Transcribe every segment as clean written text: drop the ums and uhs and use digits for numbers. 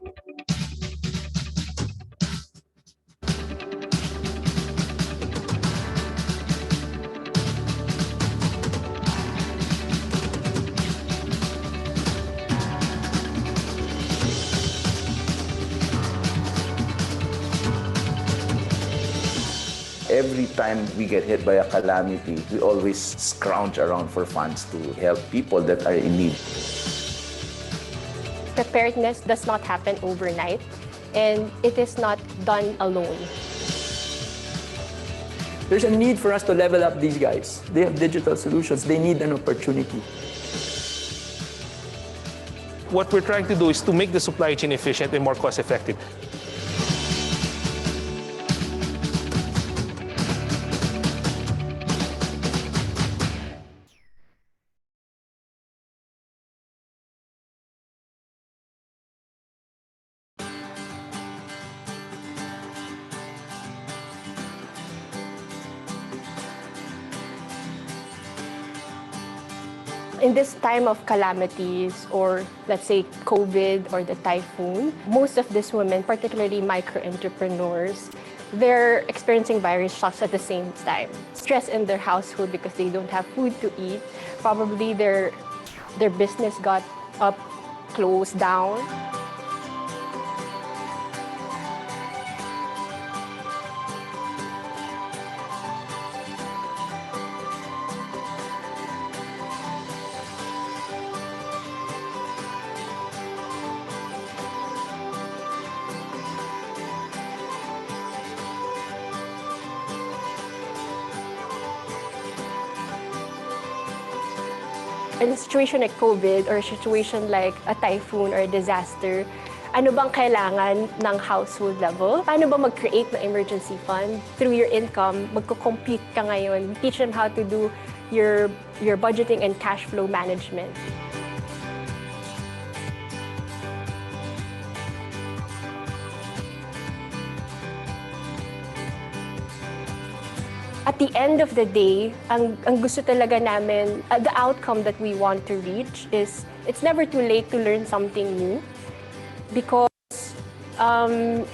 Every time we get hit by a calamity, we always scrounge around for funds to help people that are in need. Preparedness does not happen overnight, and it is not done alone. There's a need for us to level up these guys. They have digital solutions. They need an opportunity. What we're trying to do is to make the supply chain efficient and more cost-effective. In this time of calamities, or let's say COVID or the typhoon, most of these women, particularly micro-entrepreneurs, they're experiencing virus shocks at the same time. Stress in their household because they don't have food to eat. Probably their business got closed down. In a situation like COVID or a situation like a typhoon or a disaster, ano bang kailangan ng household level? Paano ba mag-create ng emergency fund? Through your income, magko-compute ka ngayon. Teach them how to do your budgeting and cash flow management. At the end of the day, ang gusto talaga namin, the outcome that we want to reach is, it's never too late to learn something new. Because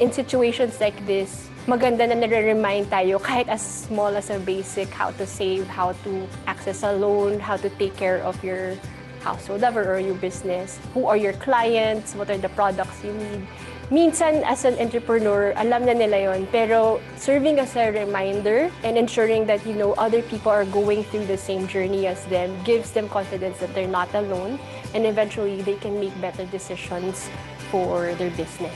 in situations like this, maganda na nare-remind tayo kahit as small as a basic, how to save, how to access a loan, how to take care of your household or your business, who are your clients, what are the products you need. Minsan, as an entrepreneur, alam na nila yon, pero serving as a reminder and ensuring that, other people are going through the same journey as them gives them confidence that they're not alone, and eventually they can make better decisions for their business.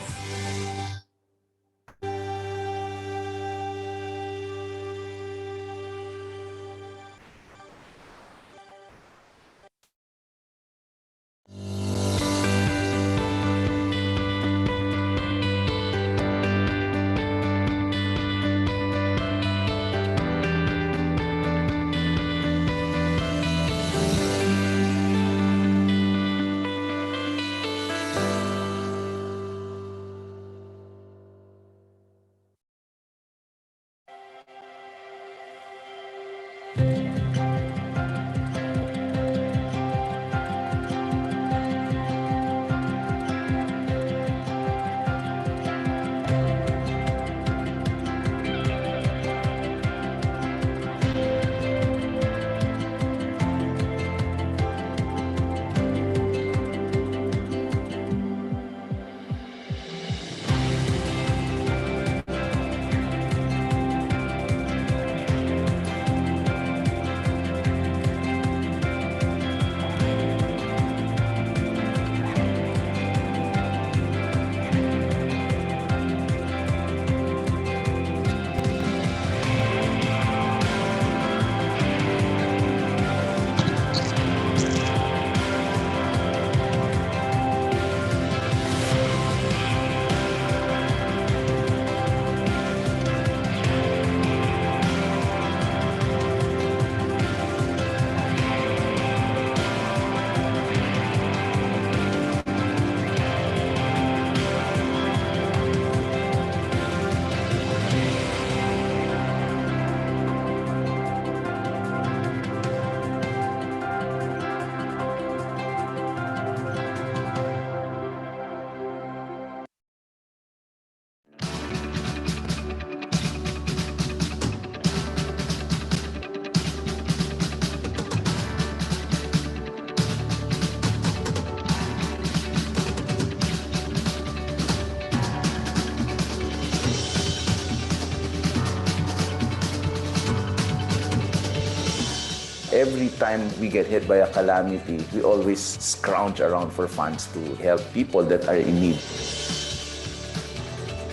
every time we get hit by a calamity, we always scrounge around for funds to help people that are in need.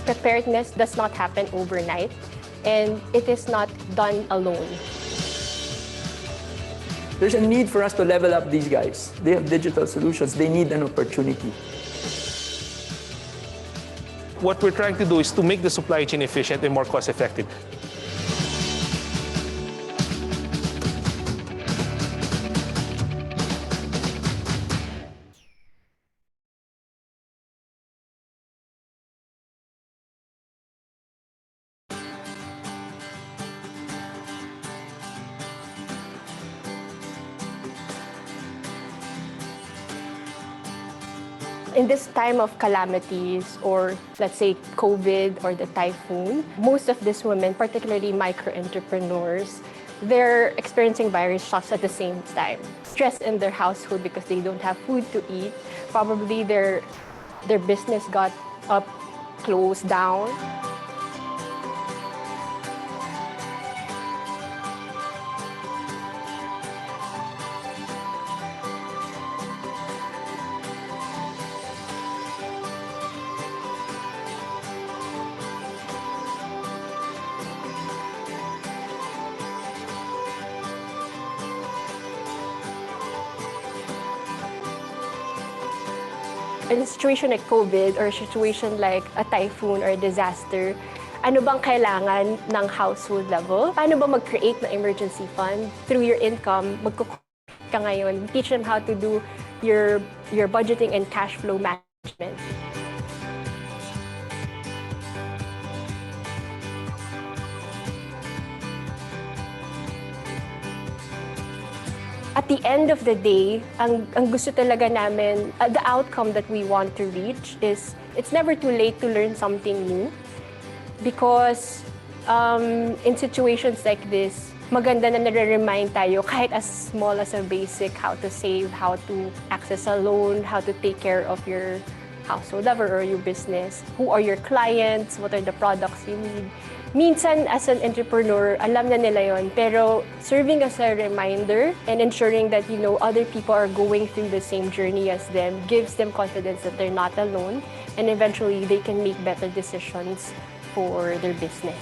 Preparedness does not happen overnight, and it is not done alone. There's a need for us to level up these guys. They have digital solutions. They need an opportunity. What we're trying to do is to make the supply chain efficient and more cost-effective. In this time of calamities, or let's say COVID or the typhoon, most of these women, particularly micro-entrepreneurs, they're experiencing virus shocks at the same time. Stress in their household because they don't have food to eat. Probably their business got closed down. In a situation like COVID or a situation like a typhoon or a disaster, ano bang kailangan ng household level? Paano ba mag-create ng emergency fund? Through your income, ka ngayon. Teach them how to do your budgeting and cash flow management. At the end of the day, ang gusto talaga namin, the outcome that we want to reach is, it's never too late to learn something new. Because in situations like this, maganda na nare-remind tayo kahit as small as a basic, how to save, how to access a loan, how to take care of your household level or your business. Who are your clients? What are the products you need? Minsan, as an entrepreneur, alam na nila yon, pero serving as a reminder and ensuring that, other people are going through the same journey as them gives them confidence that they're not alone, and eventually they can make better decisions for their business.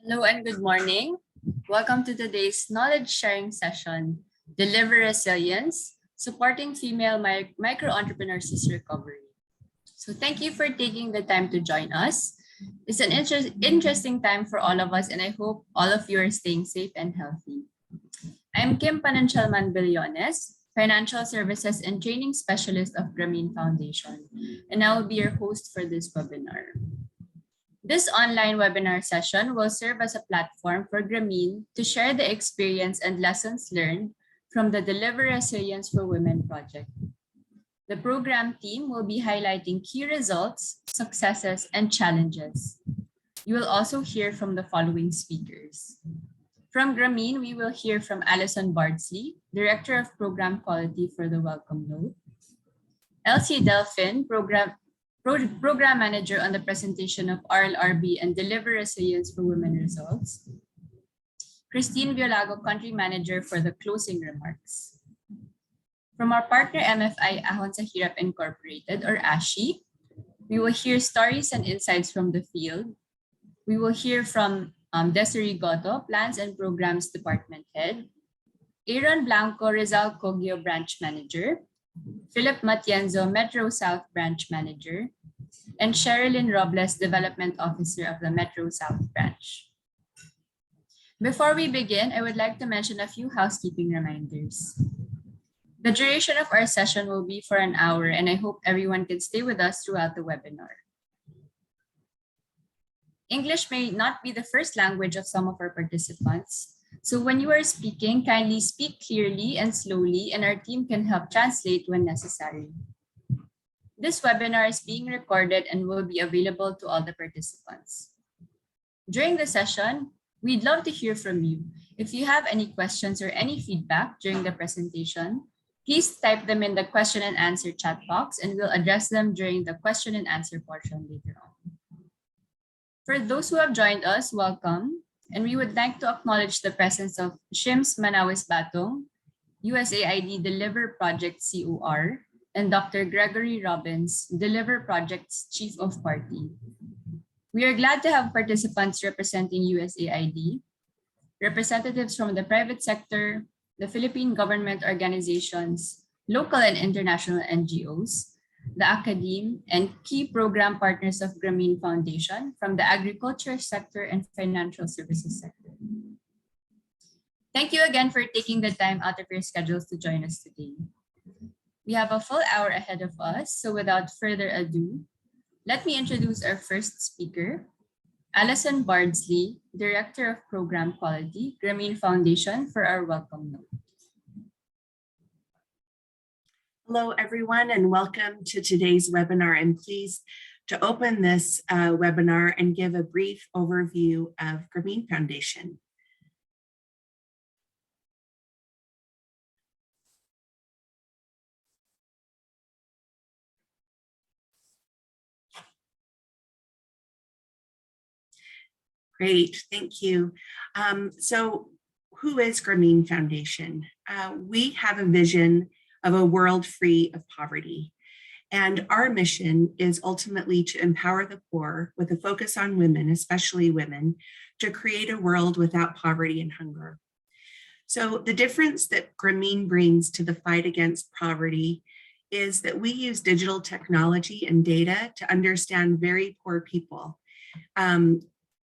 Hello and good morning. Welcome to today's knowledge sharing session, Deliver Resilience, Supporting Female Micro-Entrepreneurs' Recovery. So thank you for taking the time to join us. It's an interesting time for all of us, and I hope all of you are staying safe and healthy. I'm Kim Pananchalman Billones, Financial Services and Training Specialist of Grameen Foundation, and I will be your host for this webinar. This online webinar session will serve as a platform for Grameen to share the experience and lessons learned from the Deliver Resilience for Women project. The program team will be highlighting key results, successes, and challenges. You will also hear from the following speakers. From Grameen, we will hear from Alison Bardsley, Director of Program Quality for the Welcome Note, Elsie Delphin, Program Manager on the presentation of RLRB and Deliver Resilience for Women results, Christine Violago, Country Manager for the closing remarks. From our partner MFI Ahon sa Hirap Incorporated, or ASHI, we will hear stories and insights from the field. We will hear from Desiree Goto, Plans and Programs Department Head, Aaron Blanco, Rizal Cogio Branch Manager, Philip Matienzo, Metro South Branch Manager, and Sherilyn Robles, Development Officer of the Metro South Branch. Before we begin, I would like to mention a few housekeeping reminders. The duration of our session will be for an hour, and I hope everyone can stay with us throughout the webinar. English may not be the first language of some of our participants, so when you are speaking, kindly speak clearly and slowly, and our team can help translate when necessary. This webinar is being recorded and will be available to all the participants. During the session, we'd love to hear from you. If you have any questions or any feedback during the presentation, please type them in the question and answer chat box, and we'll address them during the question and answer portion later on. For those who have joined us, welcome. And we would like to acknowledge the presence of Shims Manawis Batong, USAID Deliver Project COR, and Dr. Gregory Robbins, Deliver Project's Chief of Party. We are glad to have participants representing USAID, representatives from the private sector, the Philippine government organizations, local and international NGOs, the academe, and key program partners of Grameen Foundation from the agriculture sector and financial services sector. Thank you again for taking the time out of your schedules to join us today. We have a full hour ahead of us, so without further ado, let me introduce our first speaker, Alison Bardsley, Director of Program Quality, Grameen Foundation, for our welcome note. Hello, everyone, and welcome to today's webinar. I'm pleased to open this webinar and give a brief overview of Grameen Foundation. Great, thank you. So who is Grameen Foundation? We have a vision of a world free of poverty. And our mission is ultimately to empower the poor with a focus on women, especially women, to create a world without poverty and hunger. So the difference that Grameen brings to the fight against poverty is that we use digital technology and data to understand very poor people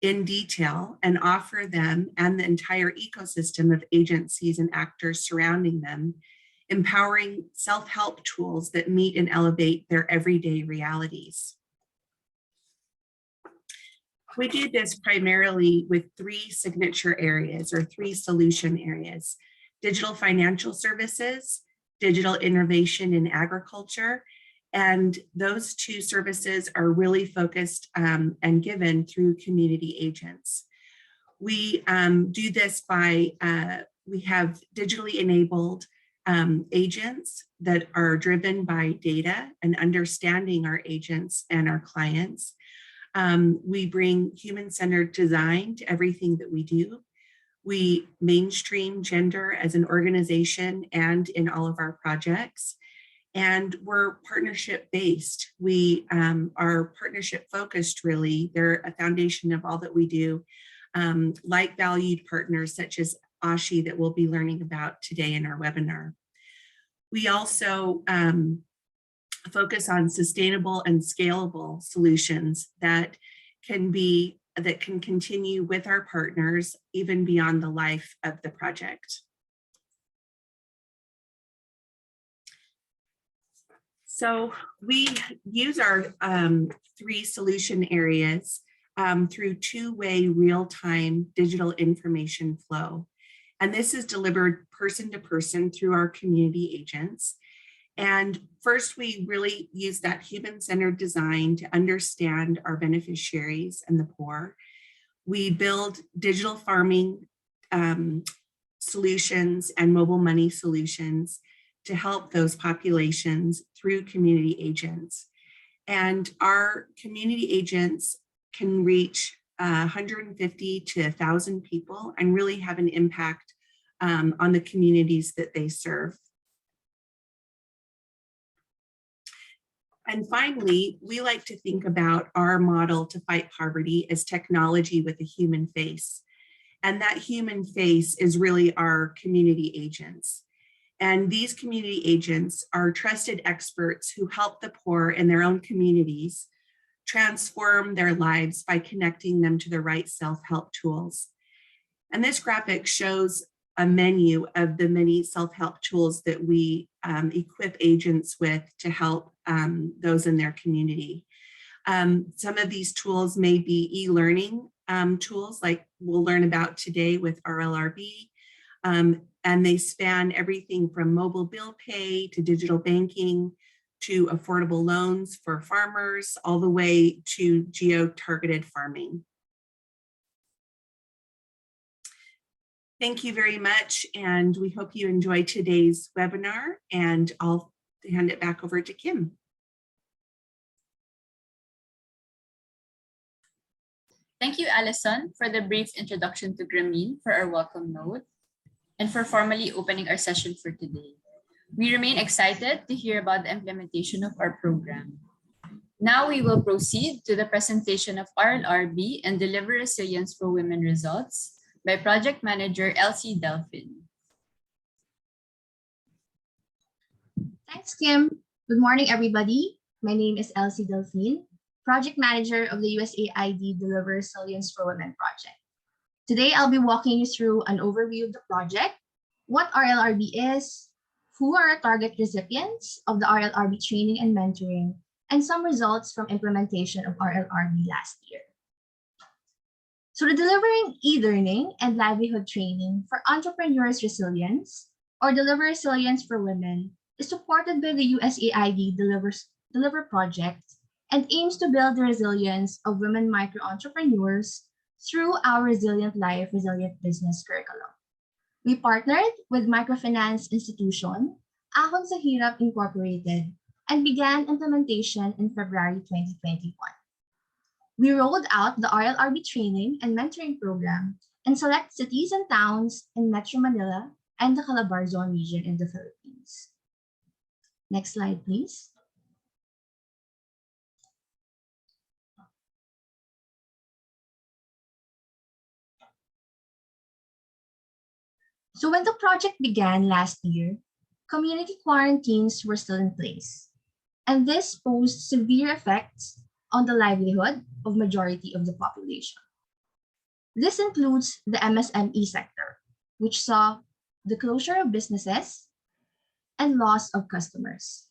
in detail and offer them and the entire ecosystem of agencies and actors surrounding them empowering self-help tools that meet and elevate their everyday realities. We do this primarily with three signature areas or three solution areas: digital financial services, digital innovation in agriculture, and those two services are really focused and given through community agents. We do this by, we have digitally enabled agents that are driven by data and understanding our agents and our clients. We bring human-centered design to everything that we do. We mainstream gender as an organization and in all of our projects. And we're partnership-based. We are partnership-focused, really. They're a foundation of all that we do, like valued partners such as ASHI that we'll be learning about today in our webinar. We also focus on sustainable and scalable solutions that that can continue with our partners even beyond the life of the project. So we use our 3 solution areas through two-way real-time digital information flow. And this is delivered person to person through our community agents. And first, we really use that human-centered design to understand our beneficiaries and the poor. We build digital farming solutions and mobile money solutions to help those populations through community agents. And our community agents can reach 150 to 1,000 people and really have an impact on the communities that they serve. And finally, we like to think about our model to fight poverty as technology with a human face. And that human face is really our community agents. And these community agents are trusted experts who help the poor in their own communities transform their lives by connecting them to the right self-help tools. And this graphic shows a menu of the many self-help tools that we equip agents with to help those in their community. Some of these tools may be e-learning tools like we'll learn about today with RLRB, and they span everything from mobile bill pay to digital banking to affordable loans for farmers, all the way to geo-targeted farming. Thank you very much, and we hope you enjoyed today's webinar, and I'll hand it back over to Kim. Thank you, Allison, for the brief introduction to Grameen for our welcome note and for formally opening our session for today. We remain excited to hear about the implementation of our program. Now we will proceed to the presentation of RLRB and Deliver Resilience for Women results by Project Manager Elsie Delphine. Thanks, Kim. Good morning, everybody. My name is Elsie Delphine, Project Manager of the USAID Deliver Resilience for Women project. Today, I'll be walking you through an overview of the project, what RLRB is, who are our target recipients of the RLRB training and mentoring, and some results from implementation of RLRB last year. So the Delivering E-Learning and Livelihood Training for Entrepreneurs Resilience, or Deliver Resilience for Women, is supported by the USAID Deliver Project and aims to build the resilience of women micro-entrepreneurs through our Resilient Life, Resilient Business curriculum. We partnered with microfinance institution, Ahon sa Hirap Incorporated, and began implementation in February 2021. We rolled out the RLRB training and mentoring program in select cities and towns in Metro Manila and the Calabarzon region in the Philippines. Next slide, please. So when the project began last year, community quarantines were still in place, and this posed severe effects on the livelihood of majority of the population. This includes the MSME sector, which saw the closure of businesses and loss of customers.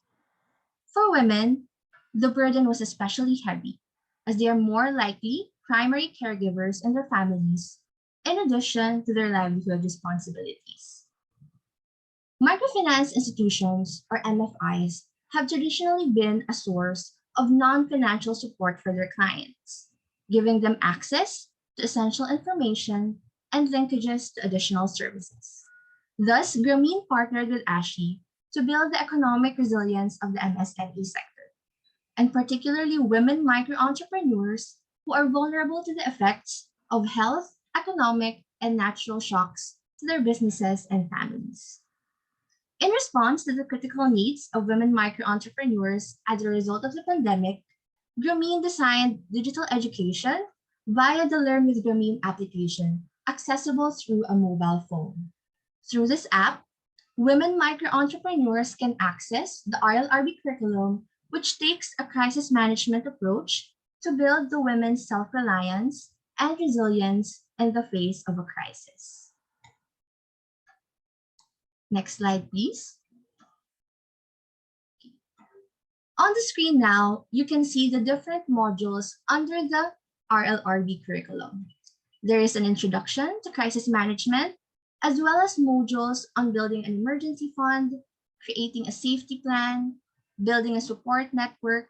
For women, the burden was especially heavy, as they are more likely primary caregivers in their families, in addition to their livelihood responsibilities. Microfinance institutions, or MFIs, have traditionally been a source of non-financial support for their clients, giving them access to essential information and linkages to additional services. Thus, Grameen partnered with ASHI to build the economic resilience of the MSME sector, and particularly women micro-entrepreneurs who are vulnerable to the effects of health, economic, and natural shocks to their businesses and families. In response to the critical needs of women micro-entrepreneurs as a result of the pandemic, Grameen designed digital education via the Learn with Grameen application, accessible through a mobile phone. Through this app, women micro-entrepreneurs can access the RLRB curriculum, which takes a crisis management approach to build the women's self-reliance and resilience in the face of a crisis. Next slide, please. On the screen now, you can see the different modules under the RLRB curriculum. There is an introduction to crisis management, as well as modules on building an emergency fund, creating a safety plan, building a support network,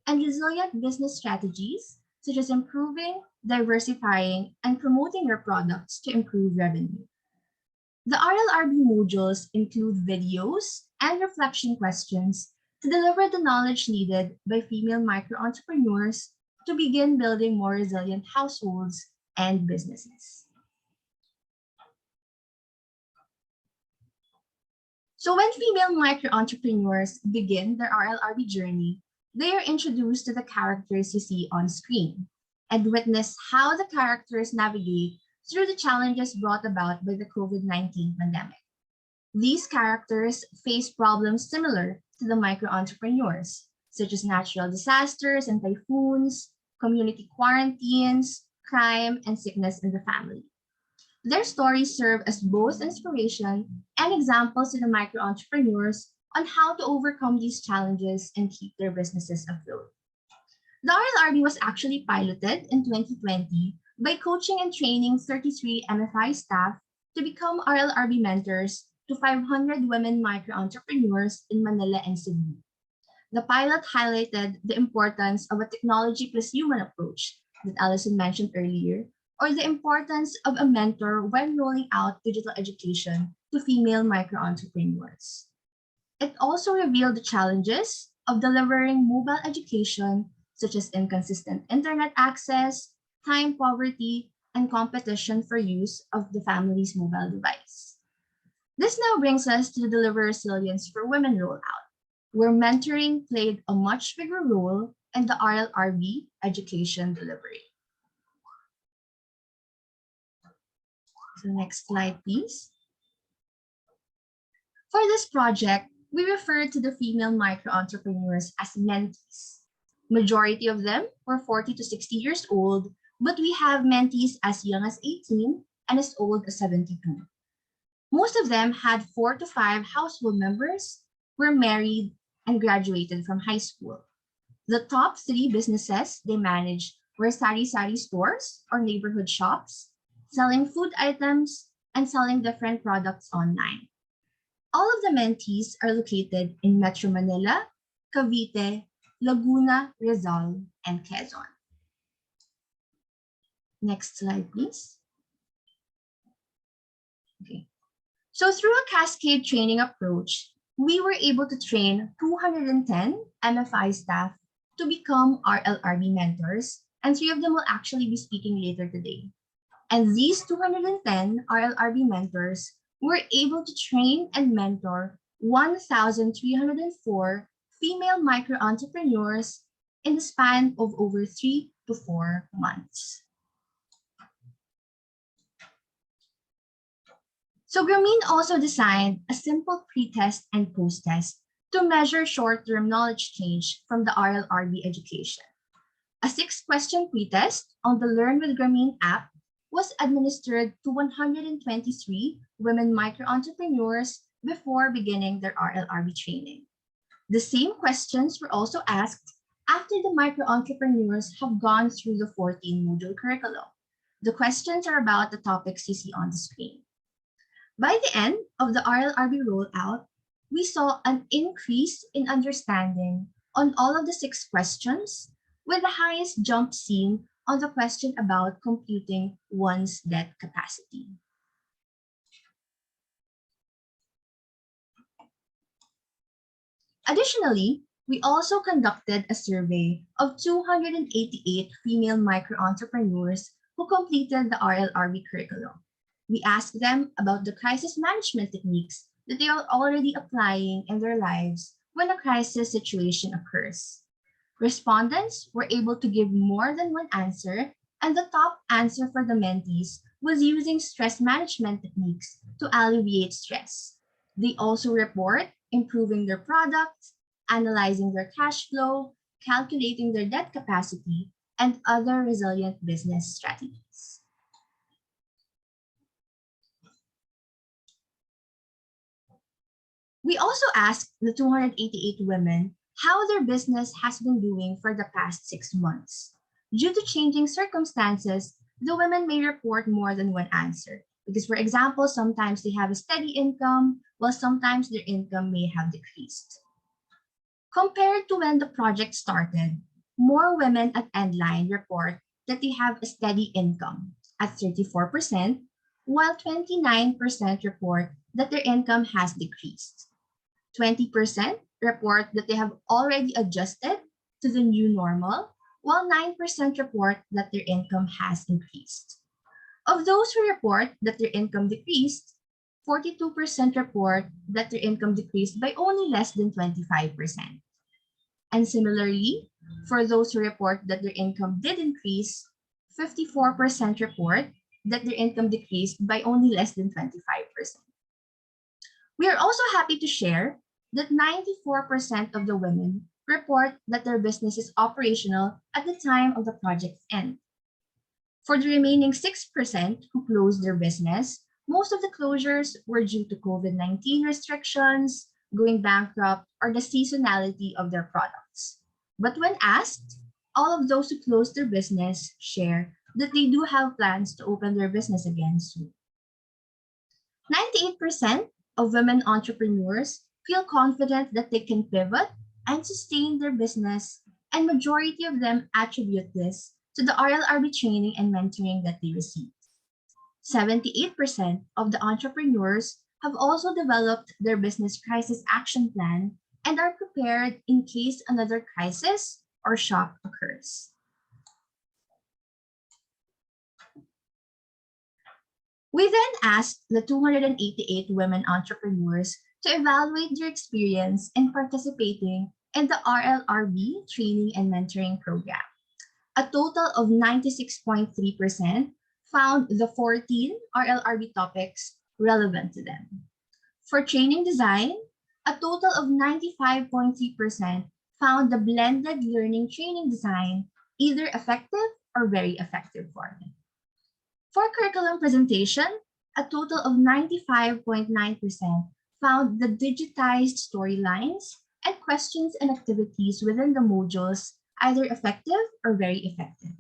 and resilient business strategies, such as improving, diversifying, and promoting your products to improve revenue. The RLRB modules include videos and reflection questions to deliver the knowledge needed by female micro-entrepreneurs to begin building more resilient households and businesses. So when female micro-entrepreneurs begin their RLRB journey, they are introduced to the characters you see on screen and witness how the characters navigate through the challenges brought about by the COVID-19 pandemic. These characters face problems similar to the micro-entrepreneurs, such as natural disasters and typhoons, community quarantines, crime, and sickness in the family. Their stories serve as both inspiration and examples to the micro-entrepreneurs on how to overcome these challenges and keep their businesses afloat. The RLRB was actually piloted in 2020 by coaching and training 33 MFI staff to become RLRB mentors to 500 women micro-entrepreneurs in Manila and Cebu. The pilot highlighted the importance of a technology plus human approach that Allison mentioned earlier, or the importance of a mentor when rolling out digital education to female micro-entrepreneurs. It also revealed the challenges of delivering mobile education, such as inconsistent internet access, time poverty, and competition for use of the family's mobile device. This now brings us to the Deliver Resilience for Women rollout, where mentoring played a much bigger role in the RLRB education delivery. So next slide, please. For this project, we refer to the female micro-entrepreneurs as mentees. Majority of them were 40 to 60 years old, but we have mentees as young as 18 and as old as 72. Most of them had 4 to 5 household members, were married, and graduated from high school. The top 3 businesses they managed were sari-sari stores or neighborhood shops, selling food items, and selling different products online. All of the mentees are located in Metro Manila, Cavite, Laguna, Rizal, and Quezon. Next slide, please. Okay. So through a cascade training approach, we were able to train 210 MFI staff to become RLRB mentors, and 3 of them will actually be speaking later today. And these 210 RLRB mentors were able to train and mentor 1,304 female micro-entrepreneurs in the span of over 3 to 4 months. So Grameen also designed a simple pre-test and post-test to measure short-term knowledge change from the RLRB education. A 6-question pre-test on the Learn with Grameen app was administered to 123 women micro-entrepreneurs before beginning their RLRB training. The same questions were also asked after the micro-entrepreneurs have gone through the 14-module curriculum. The questions are about the topics you see on the screen. By the end of the RLRB rollout, we saw an increase in understanding on all of the 6 questions, with the highest jump seen on the question about computing one's debt capacity. Additionally, we also conducted a survey of 288 female micro-entrepreneurs who completed the RLRB curriculum. We asked them about the crisis management techniques that they are already applying in their lives when a crisis situation occurs. Respondents were able to give more than one answer, and the top answer for the mentees was using stress management techniques to alleviate stress. They also report improving their products, analyzing their cash flow, calculating their debt capacity, and other resilient business strategies. We also asked the 288 women how their business has been doing for the past 6 months. Due to changing circumstances, the women may report more than one answer. Because, for example, sometimes they have a steady income, while sometimes their income may have decreased. Compared to when the project started, more women at Endline report that they have a steady income at 34%, while 29% report that their income has decreased. 20% report that they have already adjusted to the new normal, while 9% report that their income has increased. Of those who report that their income decreased, 42% report that their income decreased by only less than 25%. And similarly, for those who report that their income did increase, 54% report that their income decreased by only less than 25%. We are also happy to share that 94% of the women report that their business is operational at the time of the project's end. For the remaining 6% who closed their business, most of the closures were due to COVID-19 restrictions, going bankrupt, or the seasonality of their products. But when asked, all of those who closed their business share that they do have plans to open their business again soon. 98% of women entrepreneurs feel confident that they can pivot and sustain their business, and majority of them attribute this to the RLRB training and mentoring that they received. 78% of the entrepreneurs have also developed their business crisis action plan and are prepared in case another crisis or shock occurs. We then asked the 288 women entrepreneurs to evaluate their experience in participating in the RLRB training and mentoring program. A total of 96.3% found the 14 RLRB topics relevant to them. For training design, a total of 95.3% found the blended learning training design either effective or very effective for them. For curriculum presentation, a total of 95.9% found the digitized storylines and questions and activities within the modules either effective or very effective.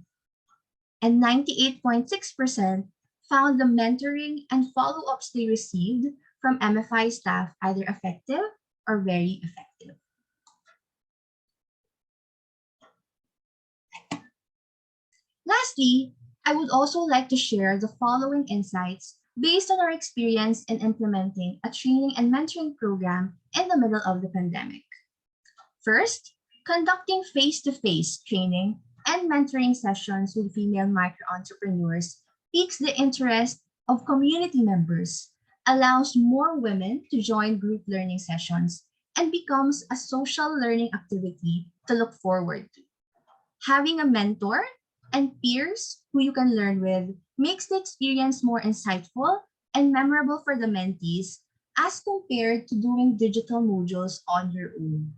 And 98.6% found the mentoring and follow-ups they received from MFI staff either effective or very effective. Lastly, I would also like to share the following insights based on our experience in implementing a training and mentoring program in the middle of the pandemic. First, conducting face-to-face training and mentoring sessions with female micro-entrepreneurs piques the interest of community members, allows more women to join group learning sessions, and becomes a social learning activity to look forward to. Having a mentor and peers who you can learn with makes the experience more insightful and memorable for the mentees as compared to doing digital modules on your own.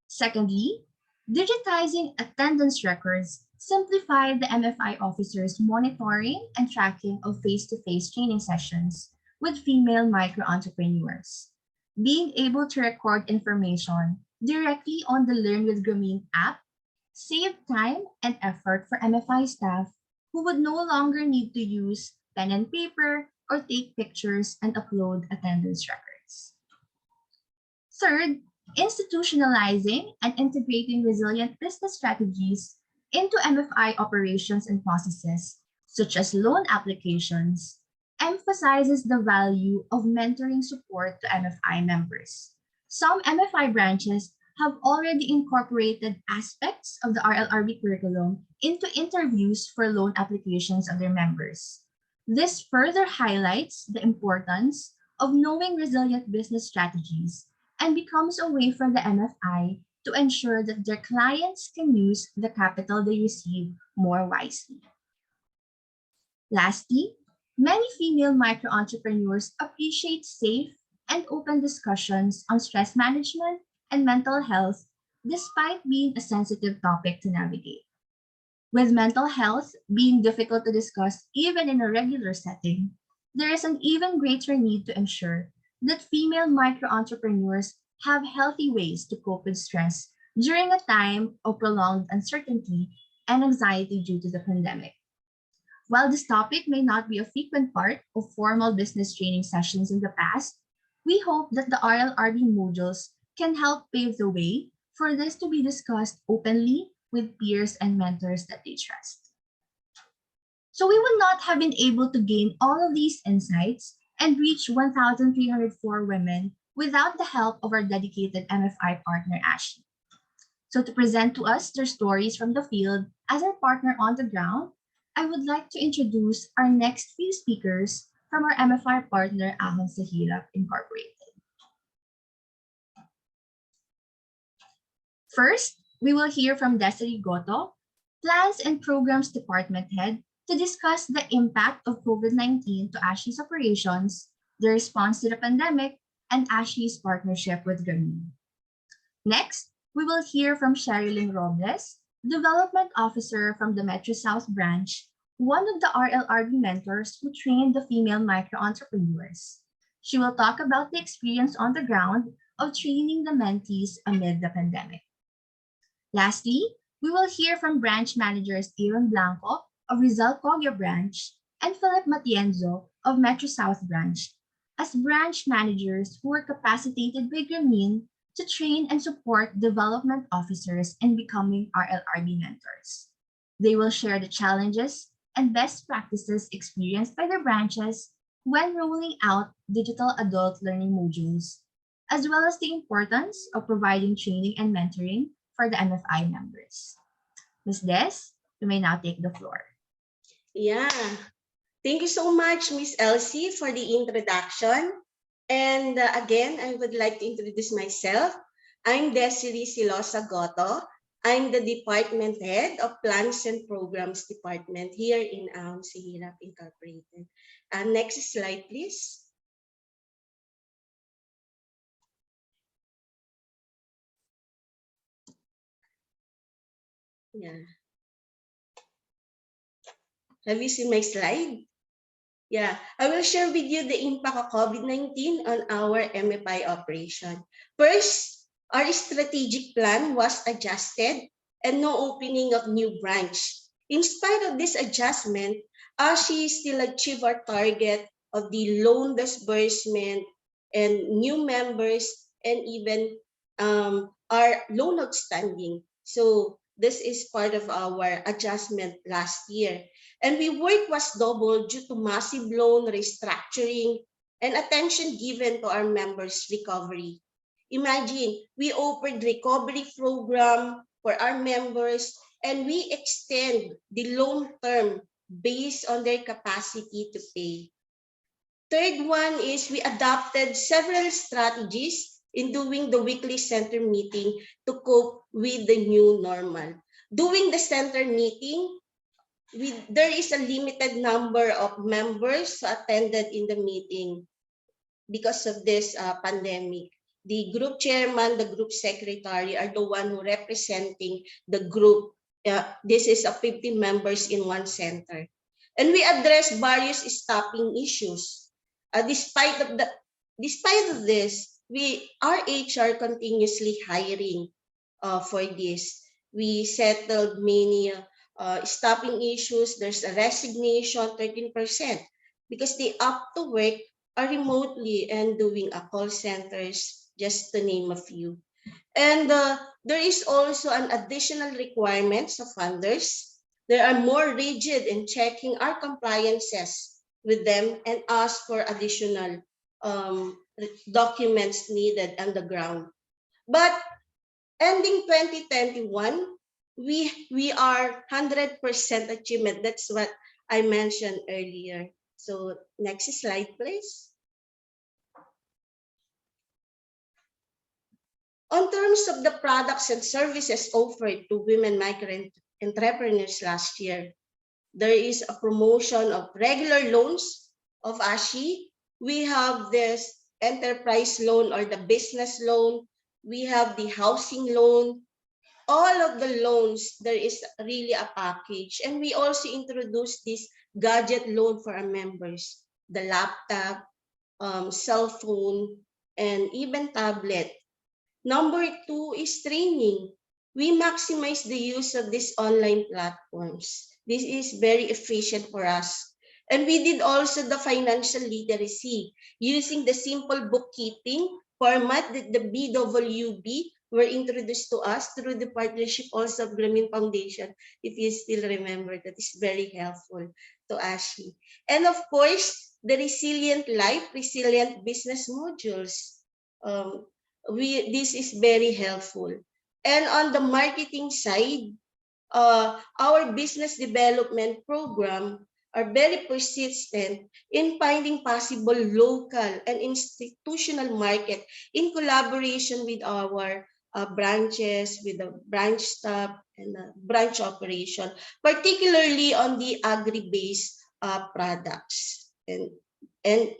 Secondly, digitizing attendance records simplified the MFI officers' monitoring and tracking of face-to-face training sessions with female micro-entrepreneurs. Being able to record information directly on the Learn with Grameen app saved time and effort for MFI staff who would no longer need to use pen and paper or take pictures and upload attendance records. Third, institutionalizing and integrating resilient business strategies into MFI operations and processes, such as loan applications, emphasizes the value of mentoring support to MFI members. Some MFI branches have already incorporated aspects of the RLRB curriculum into interviews for loan applications of their members. This further highlights the importance of knowing resilient business strategies and becomes a way for the MFI to ensure that their clients can use the capital they receive more wisely. Lastly, many female micro-entrepreneurs appreciate safe and open discussions on stress management and mental health, despite being a sensitive topic to navigate. With mental health being difficult to discuss even in a regular setting, there is an even greater need to ensure that female micro entrepreneurs have healthy ways to cope with stress during a time of prolonged uncertainty and anxiety due to the pandemic. While this topic may not be a frequent part of formal business training sessions in the past, we hope that the RLRB modules can help pave the way for this to be discussed openly with peers and mentors that they trust. So we would not have been able to gain all of these insights and reach 1,304 women without the help of our dedicated MFI partner, Ashley. So to present to us their stories from the field as our partner on the ground, I would like to introduce our next few speakers from our MFI partner, Ahon Sahirap Incorporated. First, we will hear from Desiree Goto, Plans and Programs Department Head, to discuss the impact of COVID-19 to Ashley's operations, the response to the pandemic, and Ashley's partnership with Grameen. Next, we will hear from Sherilyn Robles, Development Officer from the Metro South branch, one of the RLRB mentors who trained the female micro entrepreneurs. She will talk about the experience on the ground of training the mentees amid the pandemic. Lastly, we will hear from branch managers Aaron Blanco of Rizal Cogio branch and Philip Matienzo of Metro South branch as branch managers who were capacitated by Grameen to train and support development officers in becoming RLRB mentors. They will share the challenges and best practices experienced by their branches when rolling out digital adult learning modules, as well as the importance of providing training and mentoring for the MFI members. Ms. Des, you may now take the floor. Yeah, thank you so much, Miss Elsie, for the introduction. And again, I would like to introduce myself. I'm Desiree Silosa Goto. I'm the Department Head of Plans and Programs Department here in Sihirap Incorporated. Next slide, please. Yeah. Have you seen my slide? Yeah, I will share with you the impact of COVID-19 on our MFI operation. First, our strategic plan was adjusted and no opening of new branch. In spite of this adjustment, ASHI still achieved our target of the loan disbursement and new members and even our loan outstanding. So this is part of our adjustment last year. And we work was doubled due to massive loan restructuring and attention given to our members' recovery. Imagine, we offered recovery program for our members and we extend the loan term based on their capacity to pay. Third one is we adopted several strategies in doing the weekly center meeting to cope with the new normal. Doing the center meeting, there is a limited number of members who attended in the meeting because of this pandemic. The group chairman, the group secretary are the one who representing the group. This is 50 members in one center. And we address various staffing issues. Despite of this, our HR continuously hiring for this. We settled many staffing issues. There's a resignation, 13%, because they opt to work remotely and doing call centers, just to name a few. And there is also an additional requirements of funders. There are more rigid in checking our compliances with them and ask for additional documents needed on the ground. But ending 2021, we are 100% achievement. That's what I mentioned earlier. So next slide, please. On terms of the products and services offered to women micro entrepreneurs last year, there is a promotion of regular loans of ASHI. We have this enterprise loan or the business loan. We have the housing loan. all of the loans, there is really a package. And we also introduced this gadget loan for our members, the laptop, cell phone, and even tablet. Number two is training. We maximize the use of these online platforms. This is very efficient for us. And we did also the financial literacy using the simple bookkeeping format that the BWB were introduced to us through the partnership also of Grameen Foundation. If you still remember, that is very helpful to ASHI. And of course, the resilient life, resilient business modules. Um, this is very helpful. And on the marketing side, our business development program are very persistent in finding possible local and institutional market in collaboration with our branches, with the branch staff and branch operation, particularly on the agri-based products, and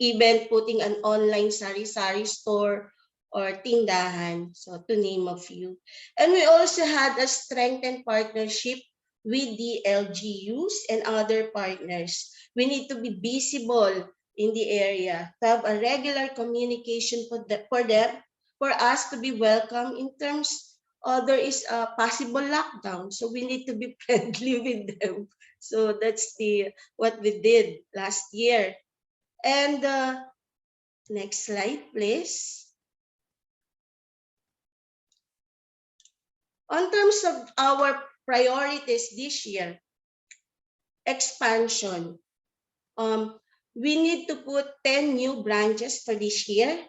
even putting an online sari-sari store or tindahan, so to name a few. And we also had a strengthened partnership with the LGUs and other partners. We need to be visible in the area, to have a regular communication for them, for us to be welcome in terms there is a possible lockdown. So we need to be friendly with them. So that's what we did last year. And next slide, please. On terms of our priorities this year, expansion. We need to put 10 new branches for this year.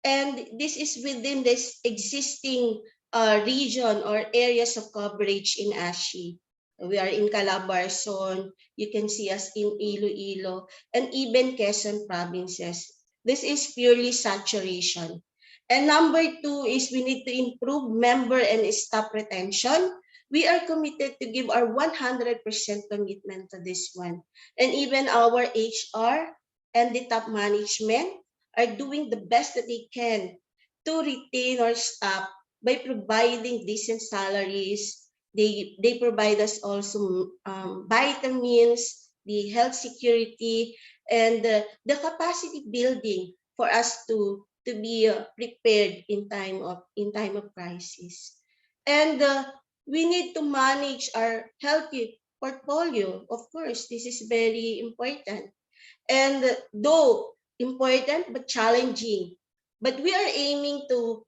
And this is within this existing region or areas of coverage in ASHI. We are in Calabarzon, you can see us in Iloilo, and even Quezon provinces. This is purely saturation. And number two is we need to improve member and staff retention. We are committed to give our 100% commitment to this one. And even our HR and the top management are doing the best that they can to retain our staff by providing decent salaries. They provide us also vitamins, the health security, and the capacity building for us to be prepared in time of crisis. And we need to manage our healthy portfolio. Of course, this is very important. And though important but challenging, but we are aiming to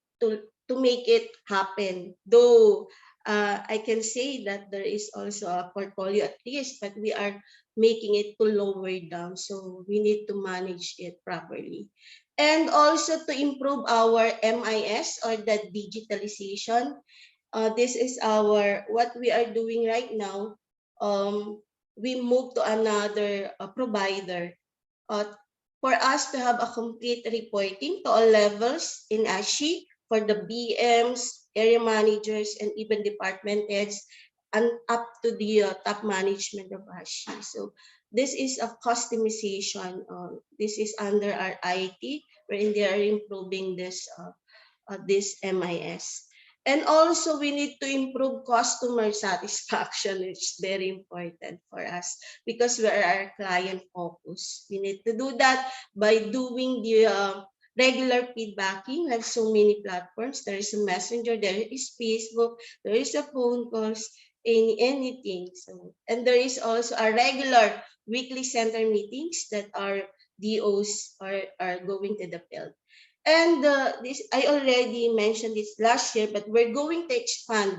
make it happen. Though I can say that there is also a portfolio at least, but we are making it to lower down. So we need to manage it properly. And also to improve our MIS or the digitalization. This is what we are doing right now. We move to another provider for us to have a complete reporting to all levels in ASHI for the BMs, area managers, and even department heads, and up to the top management of ASHI. So this is a customization. This is under our IT, wherein they are improving this MIS. And also we need to improve customer satisfaction, which is very important for us because we are our client focused. We need to do that by doing the regular feedbacking. We have so many platforms. There is a messenger, there is Facebook, there is a phone calls, anything. So, and there is also a regular weekly center meetings that our DOs are going to the field. And this, I already mentioned this last year, but we're going to expand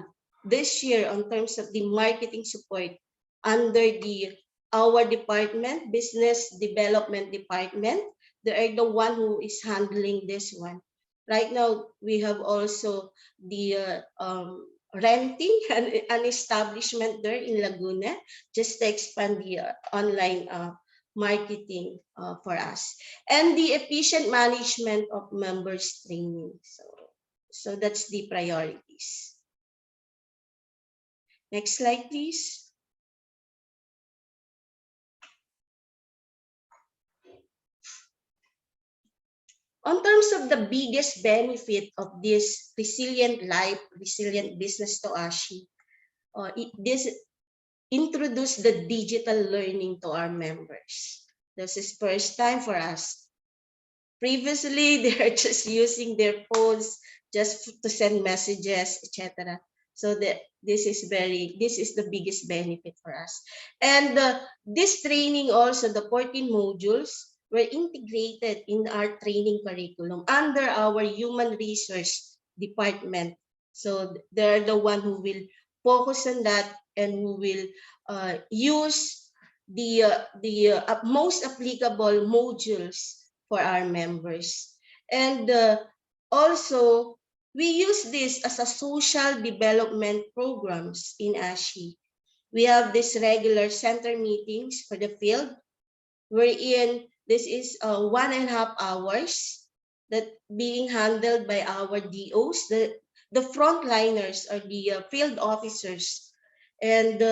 this year on terms of the marketing support under our department, business development department. They are the one who is handling this one. Right now, we have also the renting an establishment there in Laguna, just to expand the online marketing for us, and the efficient management of members training. So that's the priorities. Next slide, please. On terms of the biggest benefit of this resilient life, resilient business to ASHI, this introduced the digital learning to our members. This is first time for us. Previously, they are just using their phones just to send messages, etc. So this is the biggest benefit for us. And this training also, the 14 modules were integrated in our training curriculum under our human resource department. So they're the one who will focus on that and who will use the most applicable modules for our members. And also, we use this as a social development programs in ASHI. We have these regular center meetings for the field, wherein this is 1.5 hours that being handled by our DOs, the frontliners or the field officers. And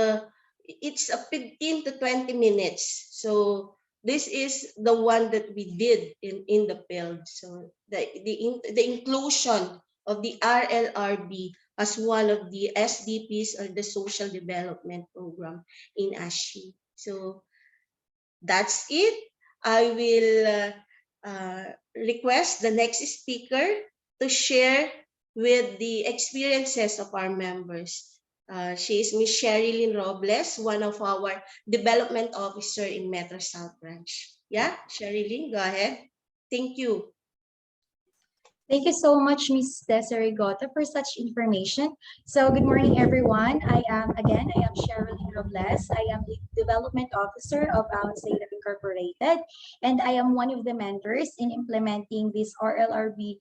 it's a 15 to 20 minutes. So this is the one that we did in the field. So the inclusion of the RLRB as one of the SDPs or the social development program in ASHI. So that's it. I will request the next speaker to share with the experiences of our members. She is Ms. Sherilyn Robles, one of our development officer in Metro South Branch. Yeah, Sherilyn, go ahead. Thank you. Thank you so much, Ms. Desiree Gota, for such information. So good morning, everyone. I am Sherilyn Robles. I am the Development Officer of Balance Data Incorporated, and I am one of the mentors in implementing this RLRB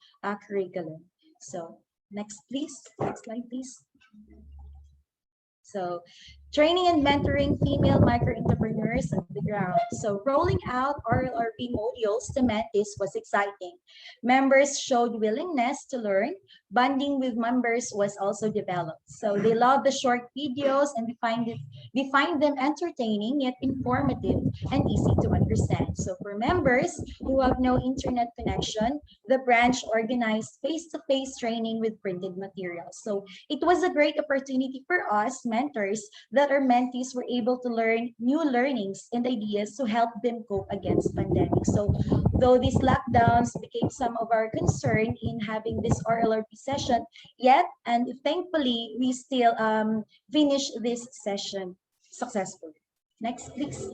curriculum. So next, please. Next slide, please. So training and mentoring female micro-entrepreneurs on the ground. So rolling out RLRP modules to mentees was exciting. Members showed willingness to learn. Bonding with members was also developed. So they love the short videos and we find them entertaining yet informative and easy to understand. So for members who have no internet connection, the branch organized face-to-face training with printed materials. So it was a great opportunity for us mentors that our mentees were able to learn new learnings and ideas to help them cope against pandemic. So though these lockdowns became some of our concern in having this RLRP session, yet and thankfully we still finished this session successfully. Next, please.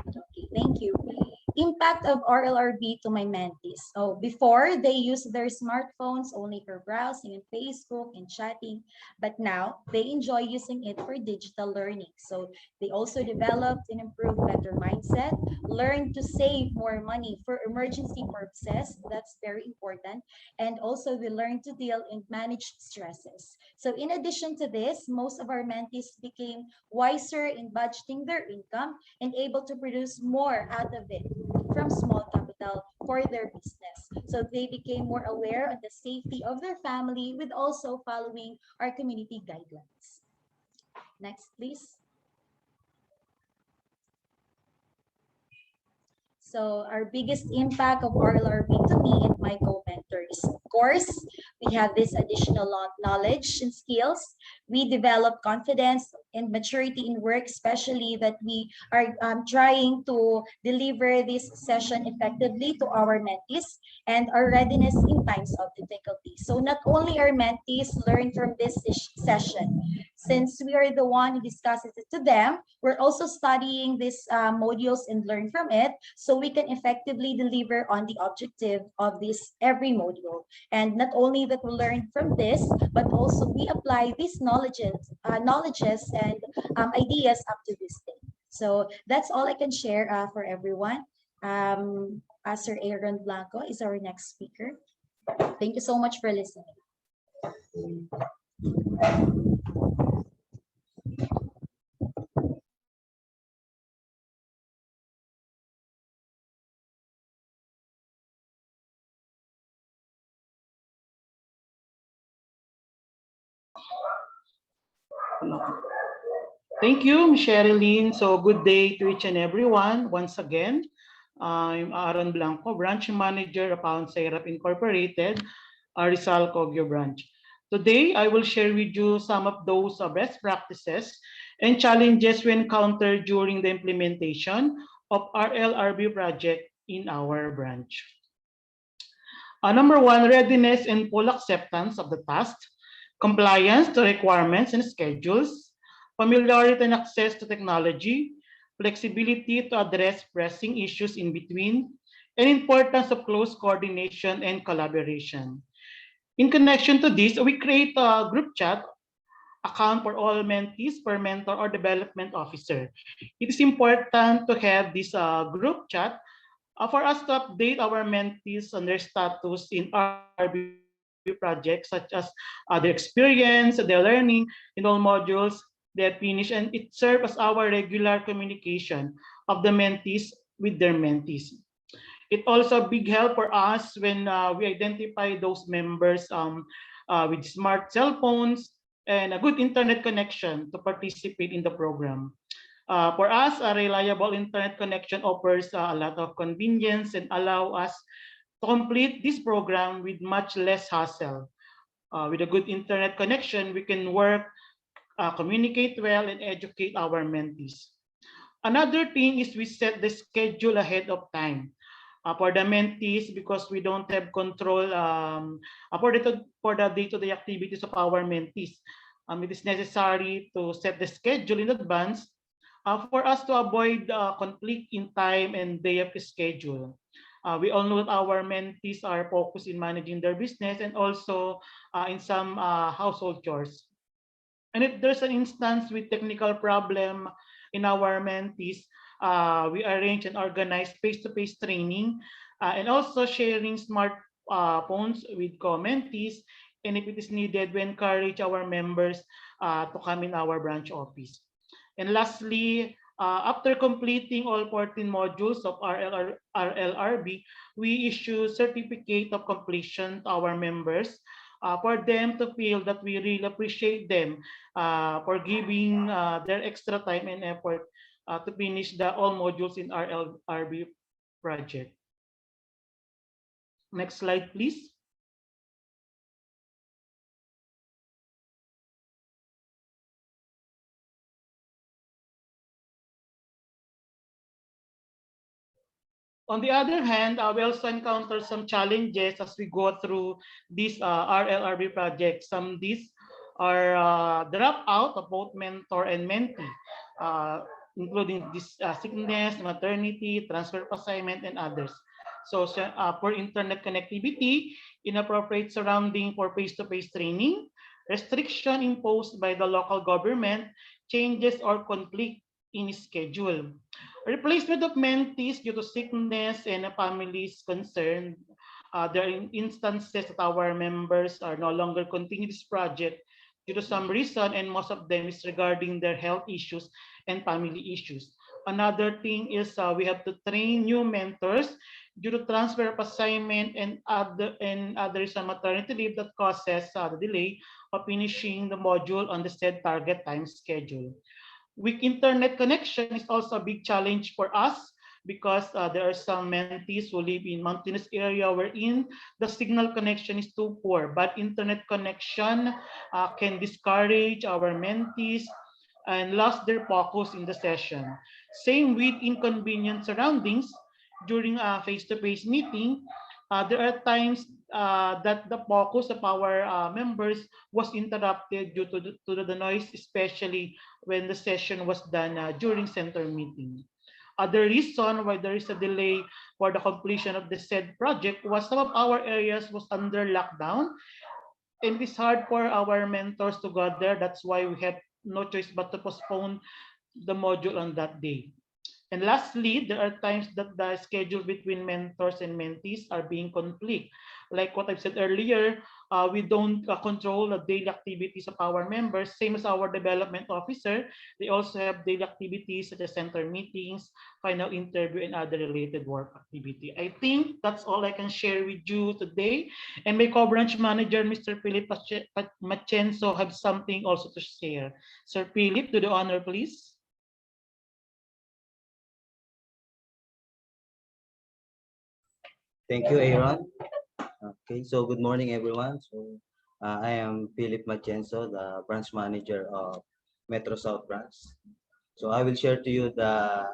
Okay, thank you. Impact of RLRB to my mentees. So before, they used their smartphones only for browsing and Facebook and chatting, but now they enjoy using it for digital learning. So they also developed and improved better mindset, learned to save more money for emergency purposes. That's very important. And also they learned to deal and manage stresses. So in addition to this, most of our mentees became wiser in budgeting their income and able to produce more out of it from small capital for their business. So they became more aware of the safety of their family with also following our community guidelines. Next, please. So our biggest impact of RLRB to me and my co-mentors. Of course, we have this additional knowledge and skills. We develop confidence and maturity in work, especially that we are trying to deliver this session effectively to our mentees and our readiness in times of difficulty. So not only our mentees learn from this session, since we are the one who discusses it to them, we're also studying these modules and learn from it so we can effectively deliver on the objective of this every module. And not only that we learn from this, but also we apply these knowledges and ideas up to this day. So that's all I can share for everyone. Sir Aaron Blanco is our next speaker. Thank you so much for listening. Thank you, Ms. Sherilyn. So good day to each and everyone. Once again, I'm Aaron Blanco, Branch Manager of Pound Syrup Incorporated, Rizal Cogyo Branch. Today, I will share with you some of those best practices and challenges we encountered during the implementation of RLRB project in our branch. Number one, readiness and full acceptance of the task, compliance to requirements and schedules, familiarity and access to technology, flexibility to address pressing issues in between, and importance of close coordination and collaboration. In connection to this, we create a group chat account for all mentees per mentor or development officer. It is important to have this group chat for us to update our mentees on their status in RLRB projects, such as their experience, their learning in all modules they have finished, and it serves as our regular communication of the mentees with their mentees. It also a big help for us when we identify those members with smart cell phones and a good internet connection to participate in the program. For us, a reliable internet connection offers a lot of convenience and allow us to complete this program with much less hassle. With a good internet connection, we can work, communicate well, and educate our mentees. Another thing is we set the schedule ahead of time. For the mentees, because we don't have control for the day-to-day activities of our mentees. It is necessary to set the schedule in advance for us to avoid conflict in time and day of schedule. We all know that our mentees are focused in managing their business and also in some household chores. And if there's an instance with technical problem in our mentees, we arrange and organize face-to-face training and also sharing smart phones with co-mentees. And if it is needed, we encourage our members to come in our branch office. And lastly, after completing all 14 modules of RLRB, we issue certificate of completion to our members for them to feel that we really appreciate them for giving their extra time and effort to finish the all modules in RLRB project. Next slide, please. On the other hand, we also encounter some challenges as we go through these RLRB projects. Some of these are drop out of both mentor and mentee, including this sickness, maternity, transfer of assignment, and others. So for internet connectivity, inappropriate surrounding for face-to-face training, restriction imposed by the local government, changes or conflict in schedule. Replacement of mentees due to sickness and a family's concern. There are instances that our members are no longer continue this project due to some reason, and most of them is regarding their health issues and family issues. Another thing is we have to train new mentors due to transfer of assignment and other some maternity leave that causes the delay of finishing the module on the said target time schedule. Weak internet connection is also a big challenge for us because there are some mentees who live in mountainous area wherein the signal connection is too poor. But internet connection can discourage our mentees and lost their focus in the session. Same with inconvenient surroundings during a face-to-face meeting. There are times that the focus of our members was interrupted due to the noise, especially when the session was done during center meeting. Other reason why there is a delay for the completion of the said project was some of our areas was under lockdown, and it is hard for our mentors to go there. That's why we have no choice but to postpone the module on that day. And lastly, there are times that the schedule between mentors and mentees are being conflict. Like what I've said earlier, we don't control the daily activities of our members, same as our development officer. They also have daily activities such as center meetings, final interview, and other related work activity. I think that's all I can share with you today. And my co-branch manager, Mr. Philip Machenso, have something also to share. Sir Philip, do the honor, please. Thank you, Aaron. Okay, so good morning, everyone. So I am Philip Machenso, the branch manager of Metro South Branch. So I will share to you the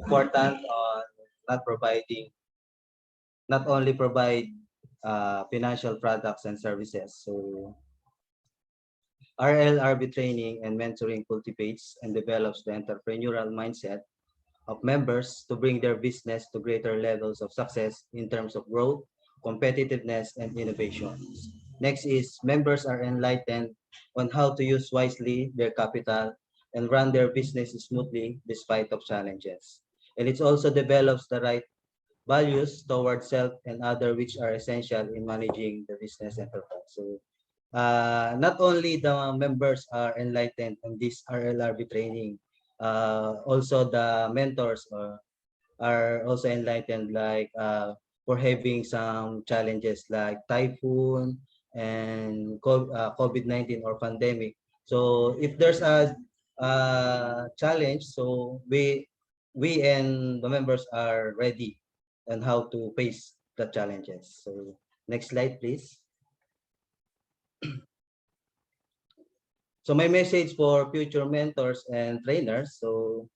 important on not providing, not only provide financial products and services. So RLRB training and mentoring cultivates and develops the entrepreneurial mindset of members to bring their business to greater levels of success in terms of growth, competitiveness, and innovation. Next is members are enlightened on how to use wisely their capital and run their business smoothly despite of challenges. And it also develops the right values towards self and other which are essential in managing the business enterprise. So not only the members are enlightened on this RLRB training, also the mentors are also enlightened, like for having some challenges like typhoon and COVID-19 or pandemic. So if there's a challenge, so we and the members are ready and how to face the challenges. So next slide, please. So my message for future mentors and trainers. So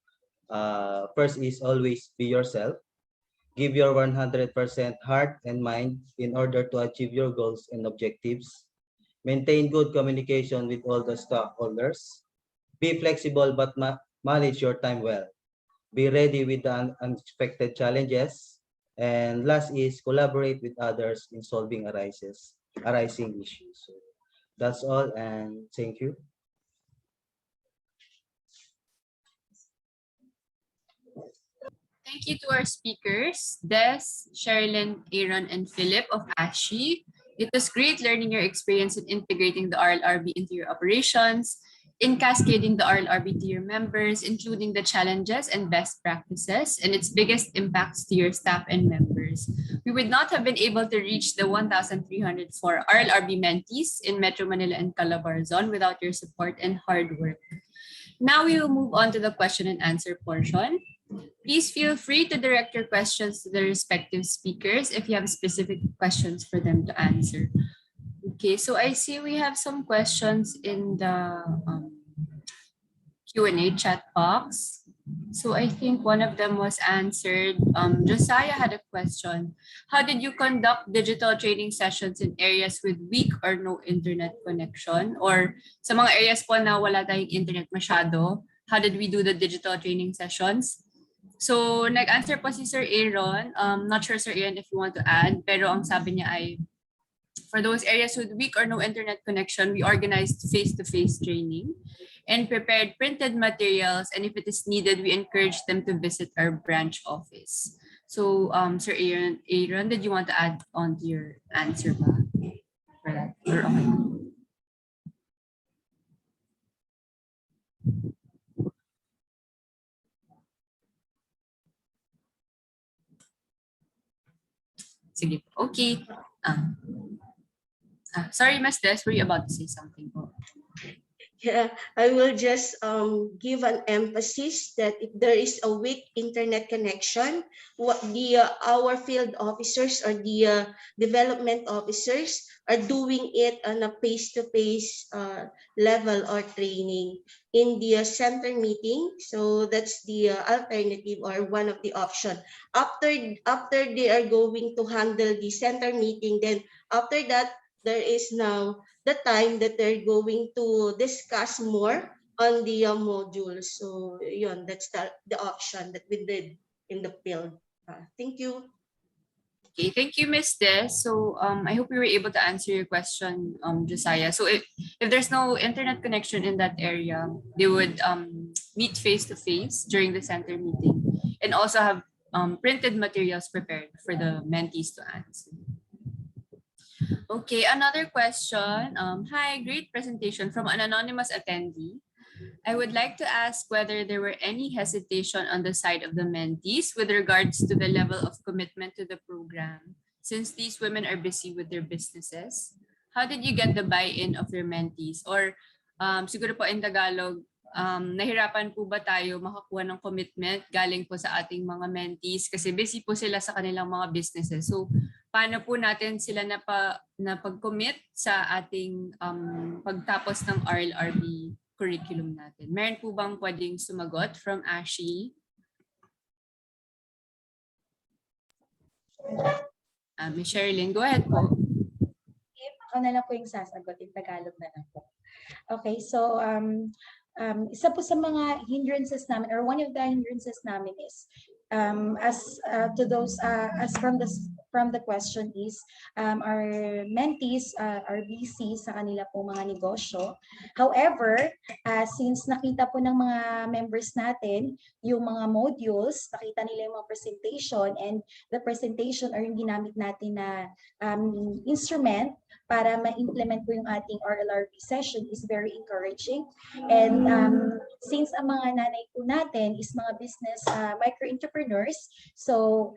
first is always be yourself. Give your 100% heart and mind in order to achieve your goals and objectives. Maintain good communication with all the stockholders. Be flexible but manage your time well. Be ready with the unexpected challenges. And last is collaborate with others in solving arising issues. So that's all, and thank you. Thank you to our speakers, Des, Sherilyn, Aaron, and Philip of ASHI. It was great learning your experience in integrating the RLRB into your operations, in cascading the RLRB to your members, including the challenges and best practices, and its biggest impacts to your staff and members. We would not have been able to reach the 1,304 RLRB mentees in Metro Manila and Calabarzon without your support and hard work. Now we will move on to the question and answer portion. Please feel free to direct your questions to the respective speakers if you have specific questions for them to answer. Okay, so I see we have some questions in the Q&A chat box. So I think one of them was answered. Josiah had a question. How did you conduct digital training sessions in areas with weak or no internet connection? Or sa mga areas po na wala tayong internet masyado, how did we do the digital training sessions? So nag-answer po si Sir Aaron. Not sure, Sir Aaron, if you want to add, pero ang sabi niya ay, for those areas with weak or no internet connection, we organized face-to-face training and prepared printed materials. And if it is needed, we encourage them to visit our branch office. So, Sir Aaron, did you want to add on to your answer ba for that? Or okay. Sige. Okay. Sorry, Ms. Des, were you about to say something? Yeah, I will just give an emphasis that if there is a weak internet connection, what our field officers or the development officers are doing it on a face-to-face level or training in the center meeting. So that's the alternative or one of the option. After they are going to handle the center meeting, then after that, there is now the time that they're going to discuss more on the modules. So that's the option that we did in the field. Thank you. Okay, thank you, Miss Des. So I hope we were able to answer your question, Josiah. So if there's no internet connection in that area, they would meet face to face during the center meeting and also have printed materials prepared for the mentees to answer. Okay, another question. Hi, great presentation from an anonymous attendee. I would like to ask whether there were any hesitation on the side of the mentees with regards to the level of commitment to the program, since these women are busy with their businesses. How did you get the buy-in of your mentees? Or siguro po in Tagalog, nahirapan po ba tayo makakuha ng commitment galing po sa ating mga mentees kasi busy po sila sa kanilang mga businesses. So paano po natin sila napag-commit sa ating pagtapos ng RLRB curriculum natin? Meron po bang pwedeng sumagot from Ashi? Miss Sherilyn, go ahead po. Ako na lang po yung sasagot, in Tagalog na lang po. Okay, so isa po sa mga hindrances namin, or one of the hindrances namin is, as from the question is, our mentees are busy sa kanila po mga negosyo. However, since nakita po ng mga members natin yung mga modules, nakita nila yung mga presentation, and the presentation or yung ginamit natin na instrument para ma-implement po yung ating RLRB session is very encouraging. And since ang mga nanay po natin is mga business micro-entrepreneurs, so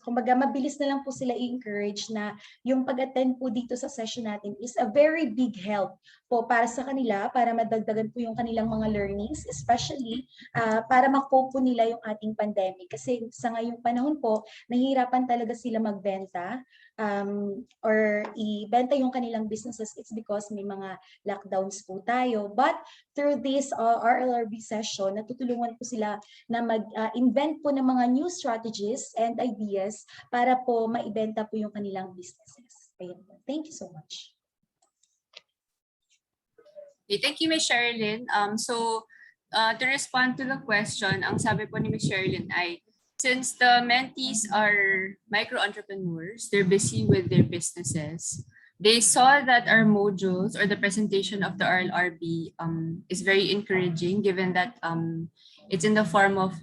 kumbaga mabilis na lang po sila i-encourage na yung pag-attend po dito sa session natin is a very big help po para sa kanila, para madagdagan po yung kanilang mga learnings, especially para ma-cope po nila yung ating pandemic. Kasi sa ngayong panahon po, nahihirapan talaga sila magbenta or ibenta yung kanilang businesses. It's because may mga lockdowns po tayo. But through this RLRB session, natutulungan po sila na mag-invent po ng mga new strategies and ideas para po maibenta po yung kanilang businesses. Thank you so much. Okay, thank you, Ms. Sherilyn. To respond to the question, ang sabi po ni Ms. Sherilyn ay, since the mentees are micro-entrepreneurs, they're busy with their businesses, they saw that our modules or the presentation of the RLRB is very encouraging, given that it's in the form of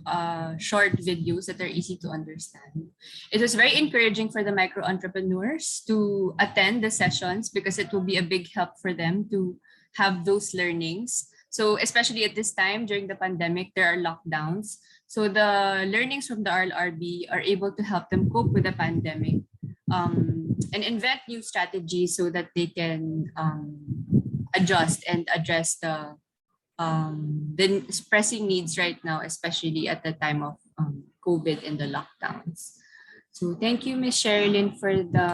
short videos that are easy to understand. It was very encouraging for the micro-entrepreneurs to attend the sessions because it will be a big help for them to have those learnings. So especially at this time during the pandemic, there are lockdowns. So the learnings from the RLRB are able to help them cope with the pandemic and invent new strategies so that they can adjust and address the pressing needs right now, especially at the time of COVID and the lockdowns. So thank you, Ms. Sherilyn, for the...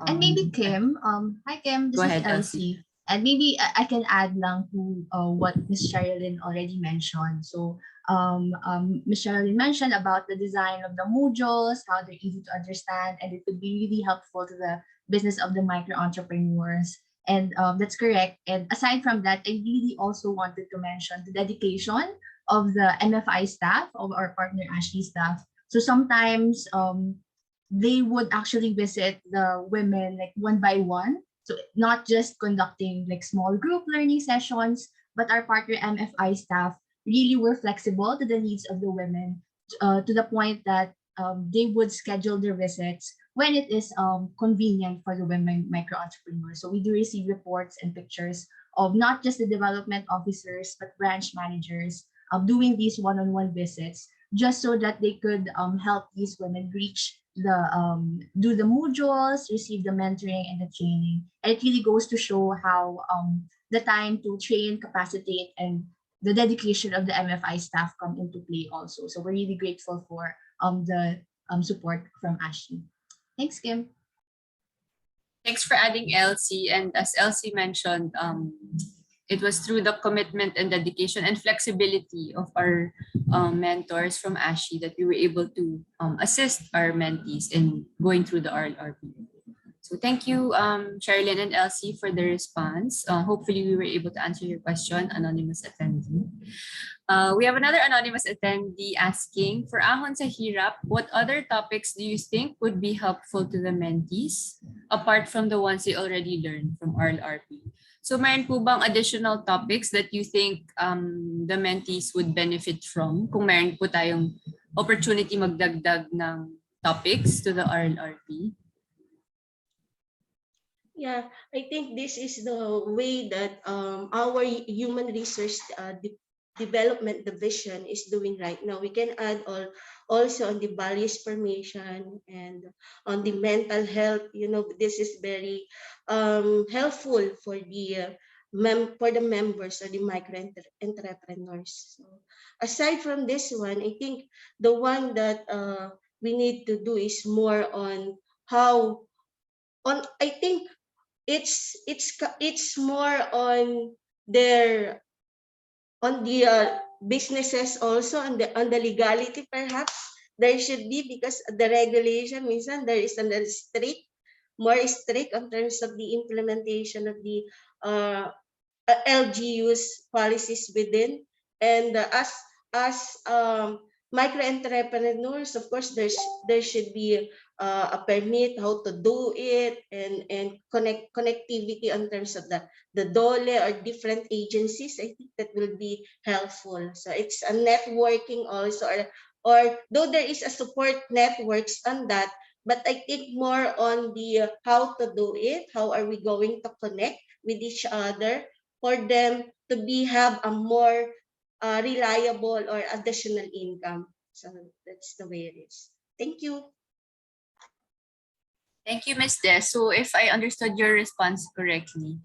and maybe Kim, hi Kim, this is Elsie. And maybe I can add lang to what Ms. Sherilyn already mentioned. So Ms. Sherilyn mentioned about the design of the modules, how they're easy to understand, and it would be really helpful to the business of the micro-entrepreneurs. And that's correct. And aside from that, I really also wanted to mention the dedication of the MFI staff, of our partner Ashley staff. So sometimes they would actually visit the women like one by one. So not just conducting like small group learning sessions, but our partner MFI staff really were flexible to the needs of the women to the point that they would schedule their visits when it is convenient for the women micro-entrepreneurs. So we do receive reports and pictures of not just the development officers, but branch managers doing these one-on-one visits just so that they could help these women reach do the modules, receive the mentoring and the training. And it really goes to show how the time to train, capacitate, and the dedication of the MFI staff come into play also. So we're really grateful for the support from Ashley. Thanks, Kim. Thanks for adding Elsie. And as Elsie mentioned, it was through the commitment and dedication and flexibility of our mentors from ASHI that we were able to assist our mentees in going through the RLRB. So thank you, Sherilyn and Elsie, for the response. Hopefully we were able to answer your question, anonymous attendee. We have another anonymous attendee asking, for Ahon sa Hirap, what other topics do you think would be helpful to the mentees apart from the ones they already learned from RLRP? So mayroon po bang additional topics that you think the mentees would benefit from kung mayroon po tayong opportunity magdagdag ng topics to the RLRP? Yeah, I think this is the way that our human resource development division is doing right now. We can add also on the values formation and on the mental health. You know, this is very helpful for the for the members or the micro entrepreneurs. So aside from this one, I think the one that we need to do is more on how on I think it's more on their on the businesses also on the legality. Perhaps there should be, because the regulation means there is a strict more strict in terms of the implementation of the uh, LGU's policies within. And as micro entrepreneurs, of course, there should be a permit how to do it, and connectivity in terms of the DOLE or different agencies. I think that will be helpful. So it's a networking also, or though there is a support networks on that, but I think more on the how to do it, how are we going to connect with each other for them to have a more reliable or additional income. So that's the way it is. Thank you. Thank you, Ms. Des. So if I understood your response correctly,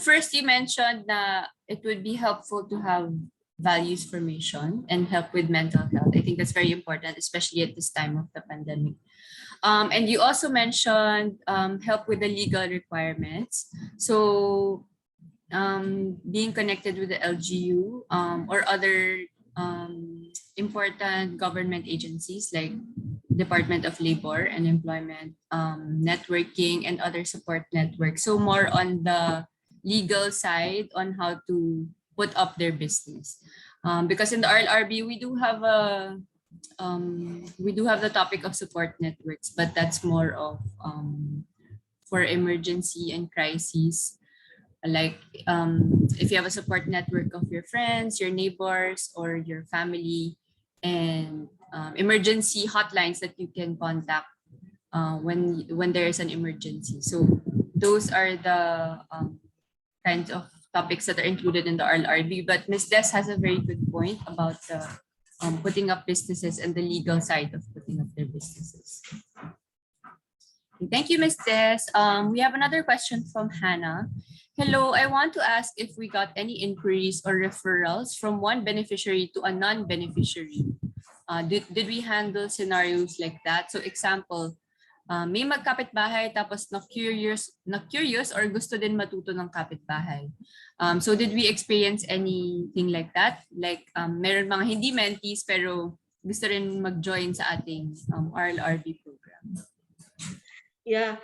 first you mentioned that it would be helpful to have values formation and help with mental health. I think that's very important, especially at this time of the pandemic. And you also mentioned help with the legal requirements. So being connected with the LGU or other important government agencies like Department of Labor and Employment, networking, and other support networks. So more on the legal side on how to put up their business. Because in the RLRB, we do have the topic of support networks, but that's more of for emergency and crises. Like if you have a support network of your friends, your neighbors, or your family, and emergency hotlines that you can contact when there is an emergency. So those are the kinds of topics that are included in the RLRB. But Ms. Des has a very good point about the putting up businesses and the legal side of putting up their businesses. Thank you, Ms. Des. We have another question from Hannah. Hello, I want to ask if we got any inquiries or referrals from one beneficiary to a non-beneficiary. Did we handle scenarios like that? So example, may magkapitbahay tapos na-curious or gusto din matuto ng kapitbahay. So did we experience anything like that? Like meron mga hindi mentees pero gusto rin mag-join sa ating RLRB program. Yeah,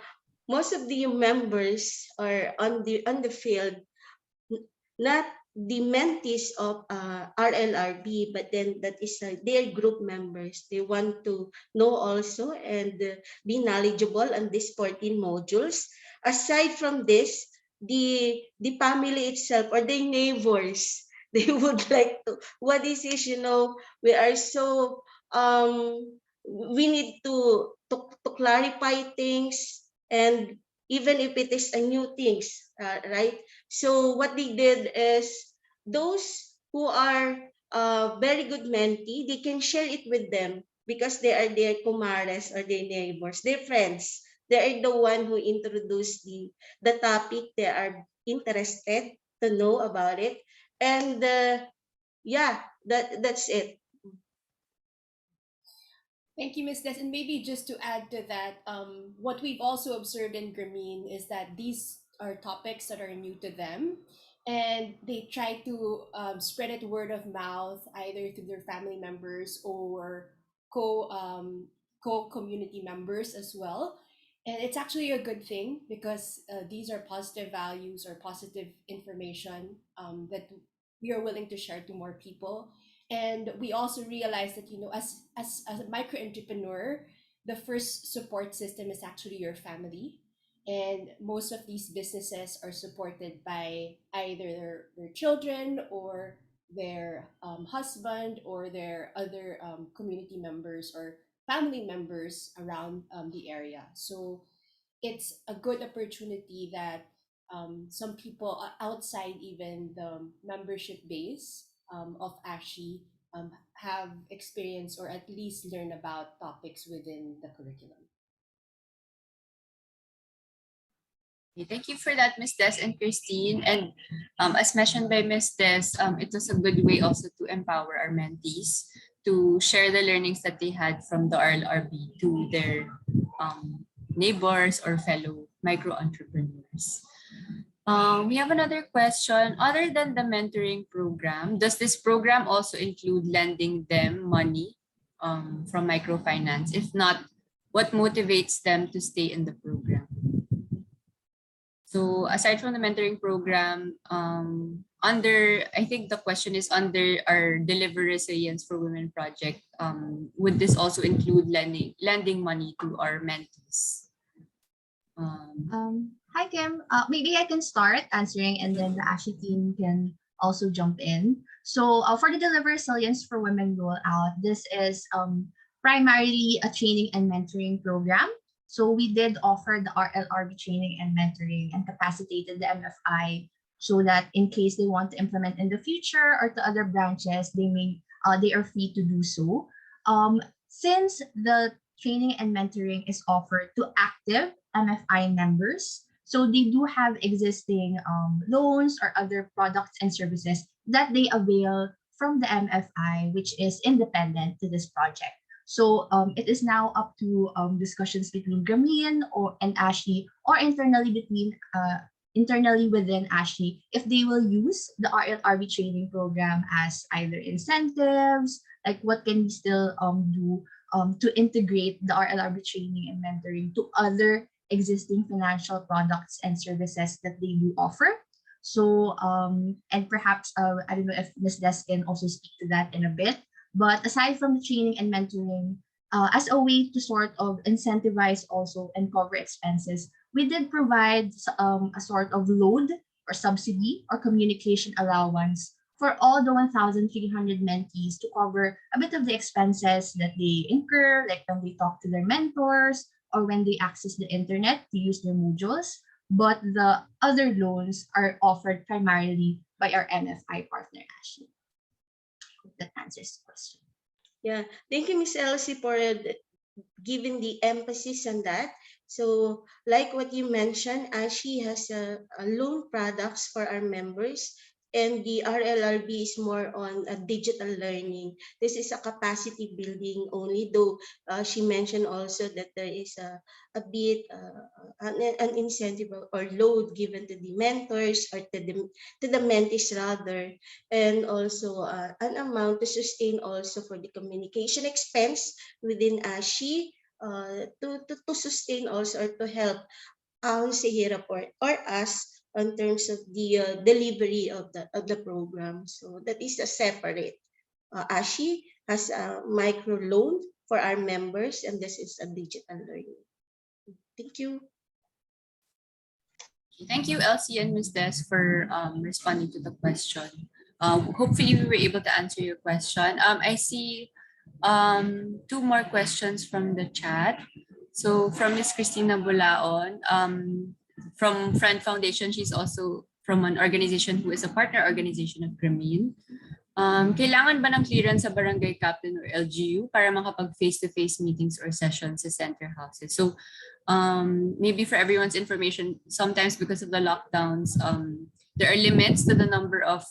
most of the members are on the field, not the mentees of RLRB, but then that is their group members. They want to know also and be knowledgeable on these 14 modules. Aside from this, the family itself or the neighbors, they would like to, what is this, we are so we need to clarify things, and even if it is a new things, right? So what they did is, those who are very good mentee, they can share it with them because they are their kumares or their neighbors, their friends. They are the one who introduced the topic. They are interested to know about it, and yeah, that's it. Thank you, Ms. Des. And maybe just to add to that, what we've also observed in Grameen is that these are topics that are new to them, and they try to spread it word of mouth either through their family members or co community members as well. And it's actually a good thing because these are positive values or positive information that we are willing to share to more people. And we also realize that, as a micro entrepreneur, the first support system is actually your family. And most of these businesses are supported by either their children or their husband or their other community members or family members around the area. So it's a good opportunity that some people outside even the membership base of ASHI have experience or at least learn about topics within the curriculum. Thank you for that, Ms. Des and Christine. And as mentioned by Ms. Des, it was a good way also to empower our mentees to share the learnings that they had from the RLRB to their neighbors or fellow micro-entrepreneurs. We have another question. Other than the mentoring program, does this program also include lending them money from microfinance? If not, what motivates them to stay in the program? So aside from the mentoring program, I think the question is under our Deliver Resilience for Women project, would this also include lending money to our mentees? Hi, Kim. Maybe I can start answering and then the ASHI team can also jump in. So for the Deliver Resilience for Women rollout, this is primarily a training and mentoring program. So we did offer the RLRB training and mentoring and capacitated the MFI so that in case they want to implement in the future or to other branches, they are free to do so. Since the training and mentoring is offered to active MFI members, so they do have existing loans or other products and services that they avail from the MFI, which is independent to this project. So it is now up to discussions between Grameen and ASHI or internally within ASHI if they will use the RLRB training program as either incentives, like what can we still do to integrate the RLRB training and mentoring to other existing financial products and services that they do offer. So, and perhaps, I don't know if Ms. Des can also speak to that in a bit. But aside from the training and mentoring, as a way to sort of incentivize also and cover expenses, we did provide a sort of load or subsidy or communication allowance for all the 1,300 mentees to cover a bit of the expenses that they incur, like when they talk to their mentors or when they access the internet to use their modules. But the other loans are offered primarily by our MFI partner, ASHI. Hope that answers the question. Yeah, thank you, Ms. Elsie, for giving the emphasis on that. So, like what you mentioned, ASHI has a loan products for our members, and the RLRB is more on a digital learning. This is a capacity building only, though she mentioned also that there is a bit an incentive or load given to the mentors or to the mentees rather, and also an amount to sustain also for the communication expense within ASHI, to sustain also or to help ang Sihirap or us in terms of the delivery of the program. So that is a separate. ASHI has a micro loan for our members, and this is a digital learning. Thank you. Thank you, Elsie and Ms. Des, for responding to the question. Hopefully, we were able to answer your question. I see two more questions from the chat. So from Ms. Christina Bulaon, from Friend Foundation, she's also from an organization who is a partner organization of Grameen. Kailangan ba ng clearance sa barangay captain or LGU para makapag face-to-face meetings or sessions sa center houses? So maybe for everyone's information, sometimes because of the lockdowns, there are limits to the number of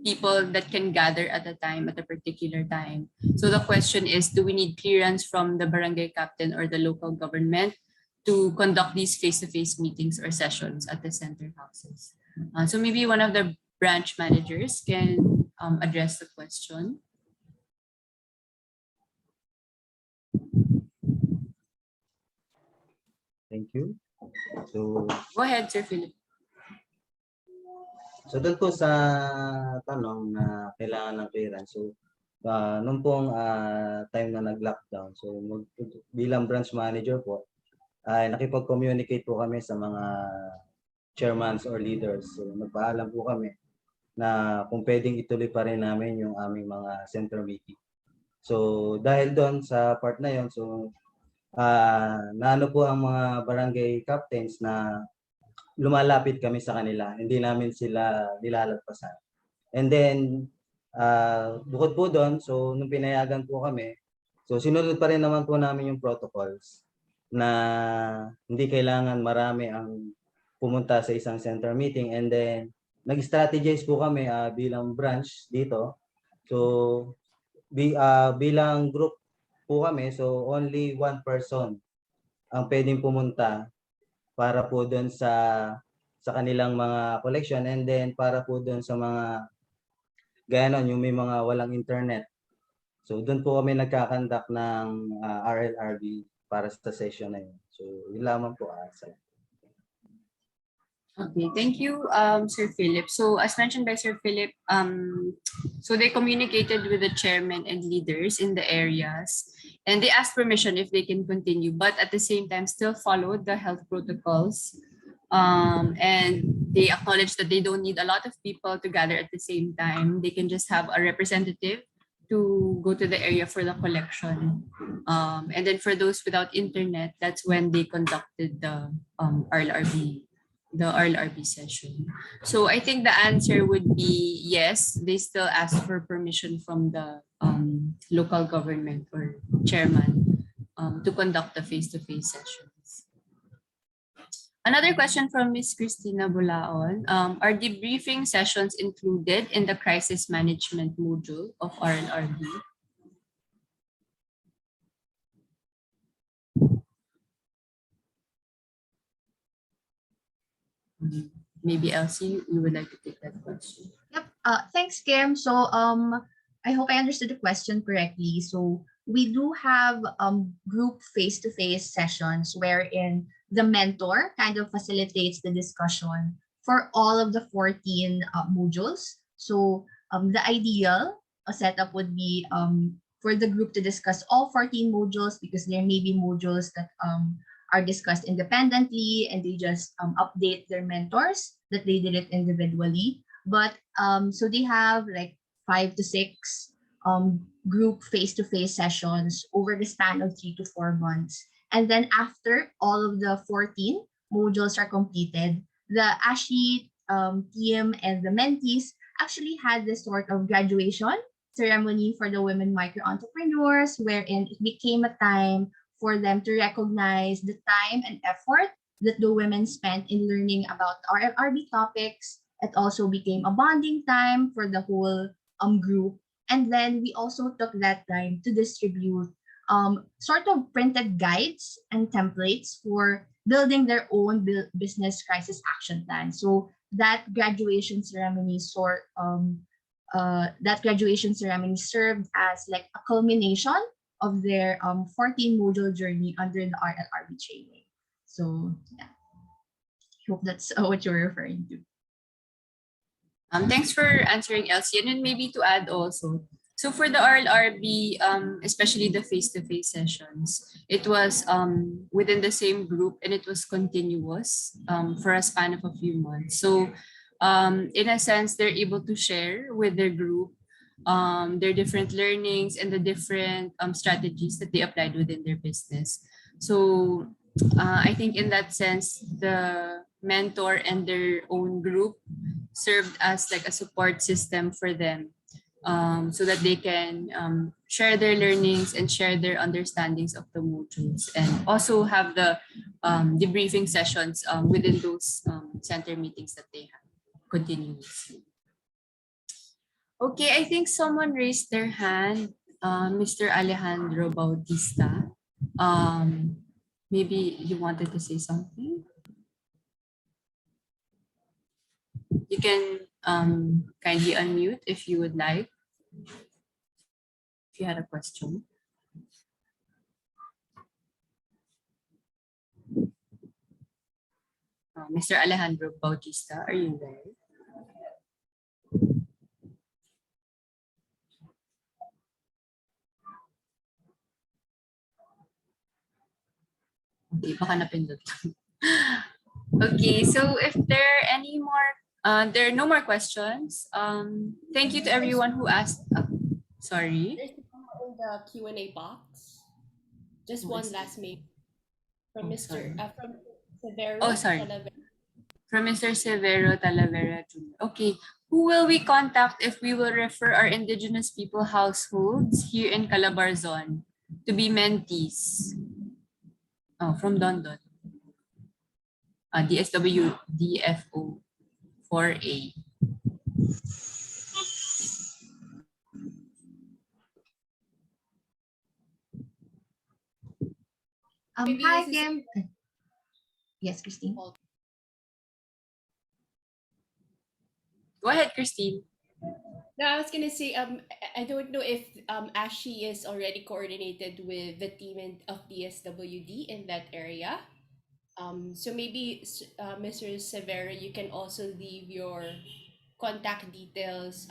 people that can gather at a time, at a particular time. So the question is, do we need clearance from the barangay captain or the local government to conduct these face-to-face meetings or sessions at the center houses? So maybe one of the branch managers can address the question. Thank you. So go ahead, Sir Philip. So doon po sa tanong na kailangan ng clearance. So nung pong time na nag-lockdown, so bilang branch manager po, ay nakipag-communicate po kami sa mga chairmans or leaders. So nagpaalam po kami na kung pwedeng ituloy pa rin namin yung aming mga center meeting. So dahil doon sa part na yon, so naano po ang mga barangay captains na lumalapit kami sa kanila. Hindi namin sila nilalagpasan. And then bukod po doon, so nung pinayagan po kami, so sinunod pa rin naman po namin yung protocols na hindi kailangan marami ang pumunta sa isang center meeting. And then nag-strategize po kami bilang branch dito. So bilang group po kami, so only one person ang pwedeng pumunta para po doon sa kanilang mga collection, and then para po doon sa mga gaya nun, yung may mga walang internet. So doon po kami nagkakandak ng RLRB para sa session na yun. So yun lamang po. Okay, thank you, Sir Philip. So as mentioned by Sir Philip, so they communicated with the chairman and leaders in the areas, and they asked permission if they can continue, but at the same time still followed the health protocols. And they acknowledge that they don't need a lot of people to gather at the same time. They can just have a representative to go to the area for the collection. And then for those without internet, that's when they conducted the RLRB session. So I think the answer would be yes, they still ask for permission from the local government or chairman to conduct the face-to-face sessions. Another question from Ms. Christina Bulaon. Are debriefing sessions included in the crisis management module of RLRB? Maybe Elsie, you would like to take that question. Yep. Thanks, Kim. So I hope I understood the question correctly. So we do have group face-to-face sessions wherein the mentor kind of facilitates the discussion for all of the 14 modules. So the ideal setup would be for the group to discuss all 14 modules, because there may be modules that are discussed independently and they just update their mentors that they did it individually. But so they have like 5 to 6 group face-to-face sessions over the span of 3 to 4 months. And then after all of the 14 modules are completed, the ASHI team and the mentees actually had this sort of graduation ceremony for the women micro entrepreneurs, wherein it became a time for them to recognize the time and effort that the women spent in learning about RLRB topics. It also became a bonding time for the whole group. And then we also took that time to distribute sort of printed guides and templates for building their own business crisis action plan. So that graduation ceremony served as like a culmination of their 14 module journey under the RLRB training. So yeah, I hope that's what you're referring to. Thanks for answering, Elsie. And then maybe to add also, so for the RLRB, especially the face-to-face sessions, it was within the same group and it was continuous for a span of a few months. So in a sense, they're able to share with their group their different learnings and the different strategies that they applied within their business. So I think in that sense, the mentor and their own group served as like a support system for them, so that they can share their learnings and share their understandings of the modules, and also have the debriefing sessions within those center meetings that they have continuously. Okay, I think someone raised their hand, Mr. Alejandro Bautista. Maybe you wanted to say something? You can kindly unmute if you would like, if you had a question. Mr. Alejandro Bautista, are you there? Okay, baka napindot. Okay, so if there are no more questions. Thank you to everyone who asked. Sorry. There's in the Q&A box. Just Who one is it? last mail from Oh, Mr. sorry. From Oh, Severo sorry. Talavera. From Mr. Severo Talavera Jr. Okay, who will we contact if we will refer our indigenous people households here in Calabarzon to be mentees? Oh, from Don Don. DSW DFO 4A. Maybe Hi, this is Kim. Yes, Christine. Go ahead, Christine. No, I was gonna say, I don't know if Ashi is already coordinated with the team of DSWD in that area. So maybe Mr. Severa, you can also leave your contact details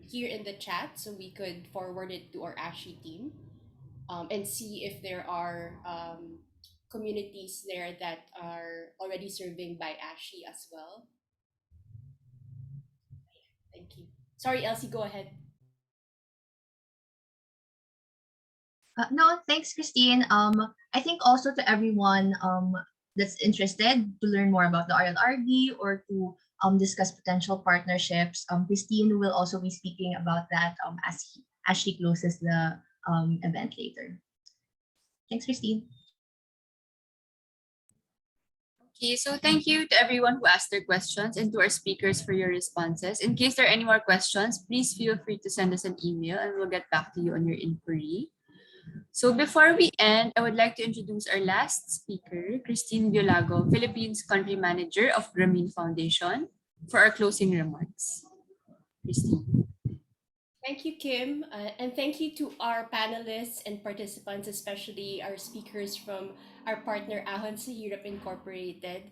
here in the chat so we could forward it to our Ashi team and see if there are communities there that are already serving by Ashi as well. Thank you. Sorry, Elsie, go ahead. No, thanks, Christine. I think also to everyone that's interested to learn more about the RLRD or to discuss potential partnerships, Christine will also be speaking about that as she closes the event later. Thanks, Christine. Okay, so thank you to everyone who asked their questions and to our speakers for your responses. In case there are any more questions, please feel free to send us an email and we'll get back to you on your inquiry. So before we end, I would like to introduce our last speaker, Christine Biolago, Philippines Country Manager of Grameen Foundation, for our closing remarks. Christine. Thank you, Kim, and thank you to our panelists and participants, especially our speakers from our partner Ahon sa Europe Incorporated.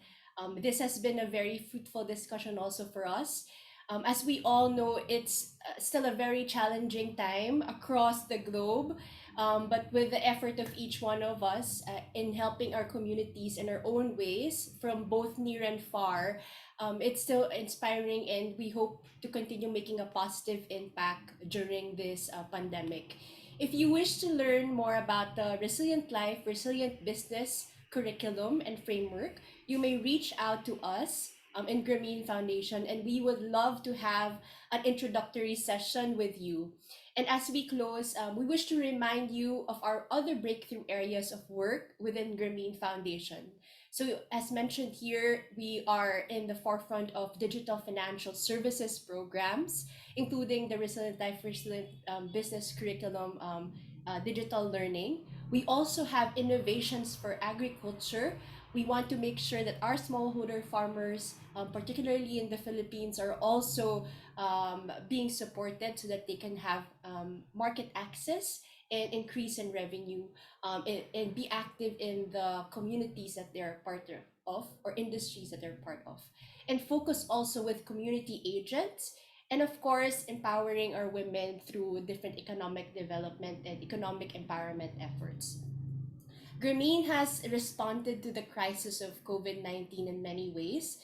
This has been a very fruitful discussion also for us. As we all know, it's still a very challenging time across the globe, but with the effort of each one of us in helping our communities in our own ways, from both near and far, it's still inspiring, and we hope to continue making a positive impact during this pandemic. If you wish to learn more about the Resilient Life, Resilient Business curriculum and framework, you may reach out to us in Grameen Foundation, and we would love to have an introductory session with you. And as we close, we wish to remind you of our other breakthrough areas of work within Grameen Foundation. So as mentioned here, we are in the forefront of digital financial services programs, including the Resilient Life, Resilient Business curriculum, digital learning. We also have innovations for agriculture. We want to make sure that our smallholder farmers, particularly in the Philippines, are also being supported so that they can have market access and increase in revenue, and be active in the communities that they're part of or industries that they're part of, and focus also with community agents, and of course empowering our women through different economic development and economic empowerment efforts. Grameen has responded to the crisis of COVID-19 in many ways.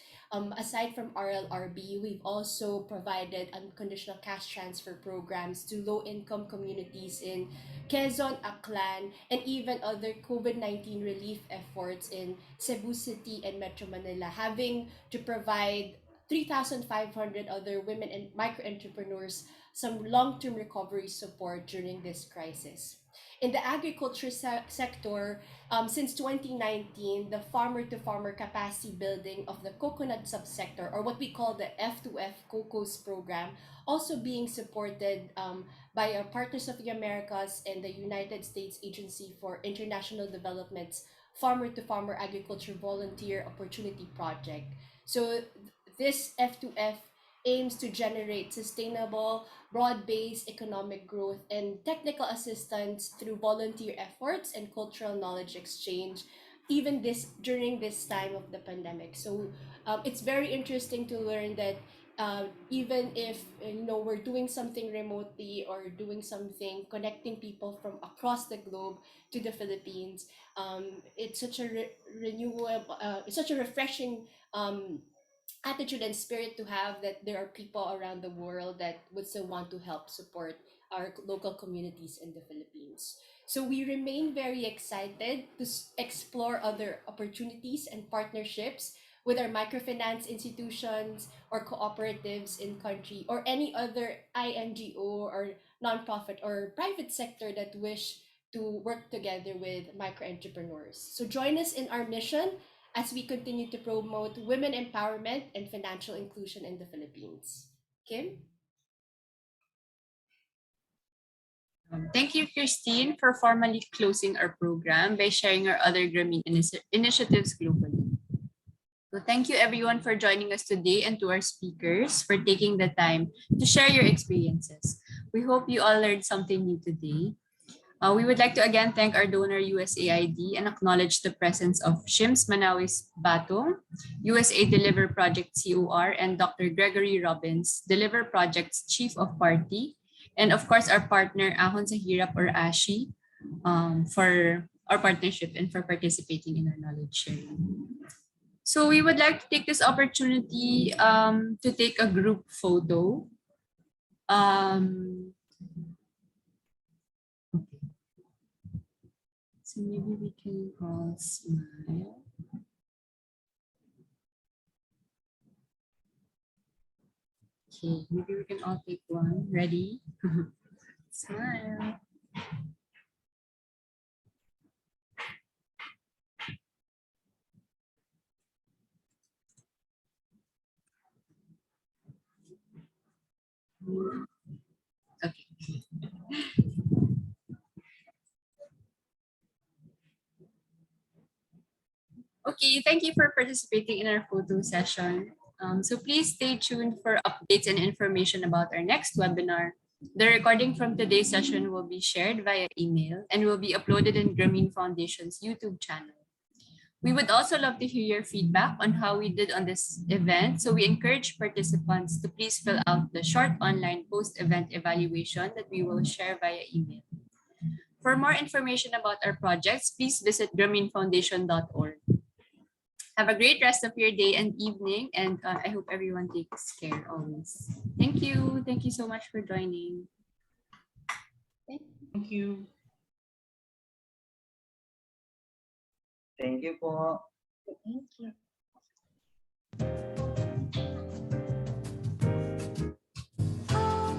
Aside from RLRB, we've also provided unconditional cash transfer programs to low-income communities in Quezon, Aklan, and even other COVID-19 relief efforts in Cebu City and Metro Manila, having to provide 3,500 other women and micro entrepreneurs some long-term recovery support during this crisis. In the agriculture sector, since 2019, the farmer-to-farmer capacity building of the coconut subsector, or what we call the F2F COCOS program, also being supported by our Partners of the Americas and the United States Agency for International Development's Farmer-to-Farmer Agriculture Volunteer Opportunity Project. So this F2F aims to generate sustainable, broad-based economic growth and technical assistance through volunteer efforts and cultural knowledge exchange, even this during this time of the pandemic. So it's very interesting to learn that even if we're doing something remotely or doing something connecting people from across the globe to the Philippines. It's such a renewable, it's such a refreshing attitude and spirit to have, that there are people around the world that would still want to help support our local communities in the Philippines. So we remain very excited to explore other opportunities and partnerships with our microfinance institutions or cooperatives in country, or any other INGO or nonprofit or private sector that wish to work together with micro entrepreneurs. So join us in our mission as we continue to promote women empowerment and financial inclusion in the Philippines. Kim? Thank you, Christine, for formally closing our program by sharing our other Grameen initiatives globally. So thank you everyone for joining us today, and to our speakers for taking the time to share your experiences. We hope you all learned something new today. We would like to again thank our donor USAID and acknowledge the presence of Shims Manawis Batong, USA Deliver Project COR, and Dr. Gregory Robbins, Deliver Project's Chief of Party, and of course our partner Ahon sa Hirap or ASHI, for our partnership and for participating in our knowledge sharing. So we would like to take this opportunity to take a group photo. So maybe we can all smile. Okay, maybe we can all take one. Ready? Smile. Okay. Okay, thank you for participating in our photo session. So please stay tuned for updates and information about our next webinar. The recording from today's session will be shared via email and will be uploaded in Grameen Foundation's YouTube channel. We would also love to hear your feedback on how we did on this event. So we encourage participants to please fill out the short online post-event evaluation that we will share via email. For more information about our projects, please visit grameenfoundation.org. Have a great rest of your day and evening, and I hope everyone takes care always. Thank you. Thank you so much for joining. Thank you. Thank you po. Thank you.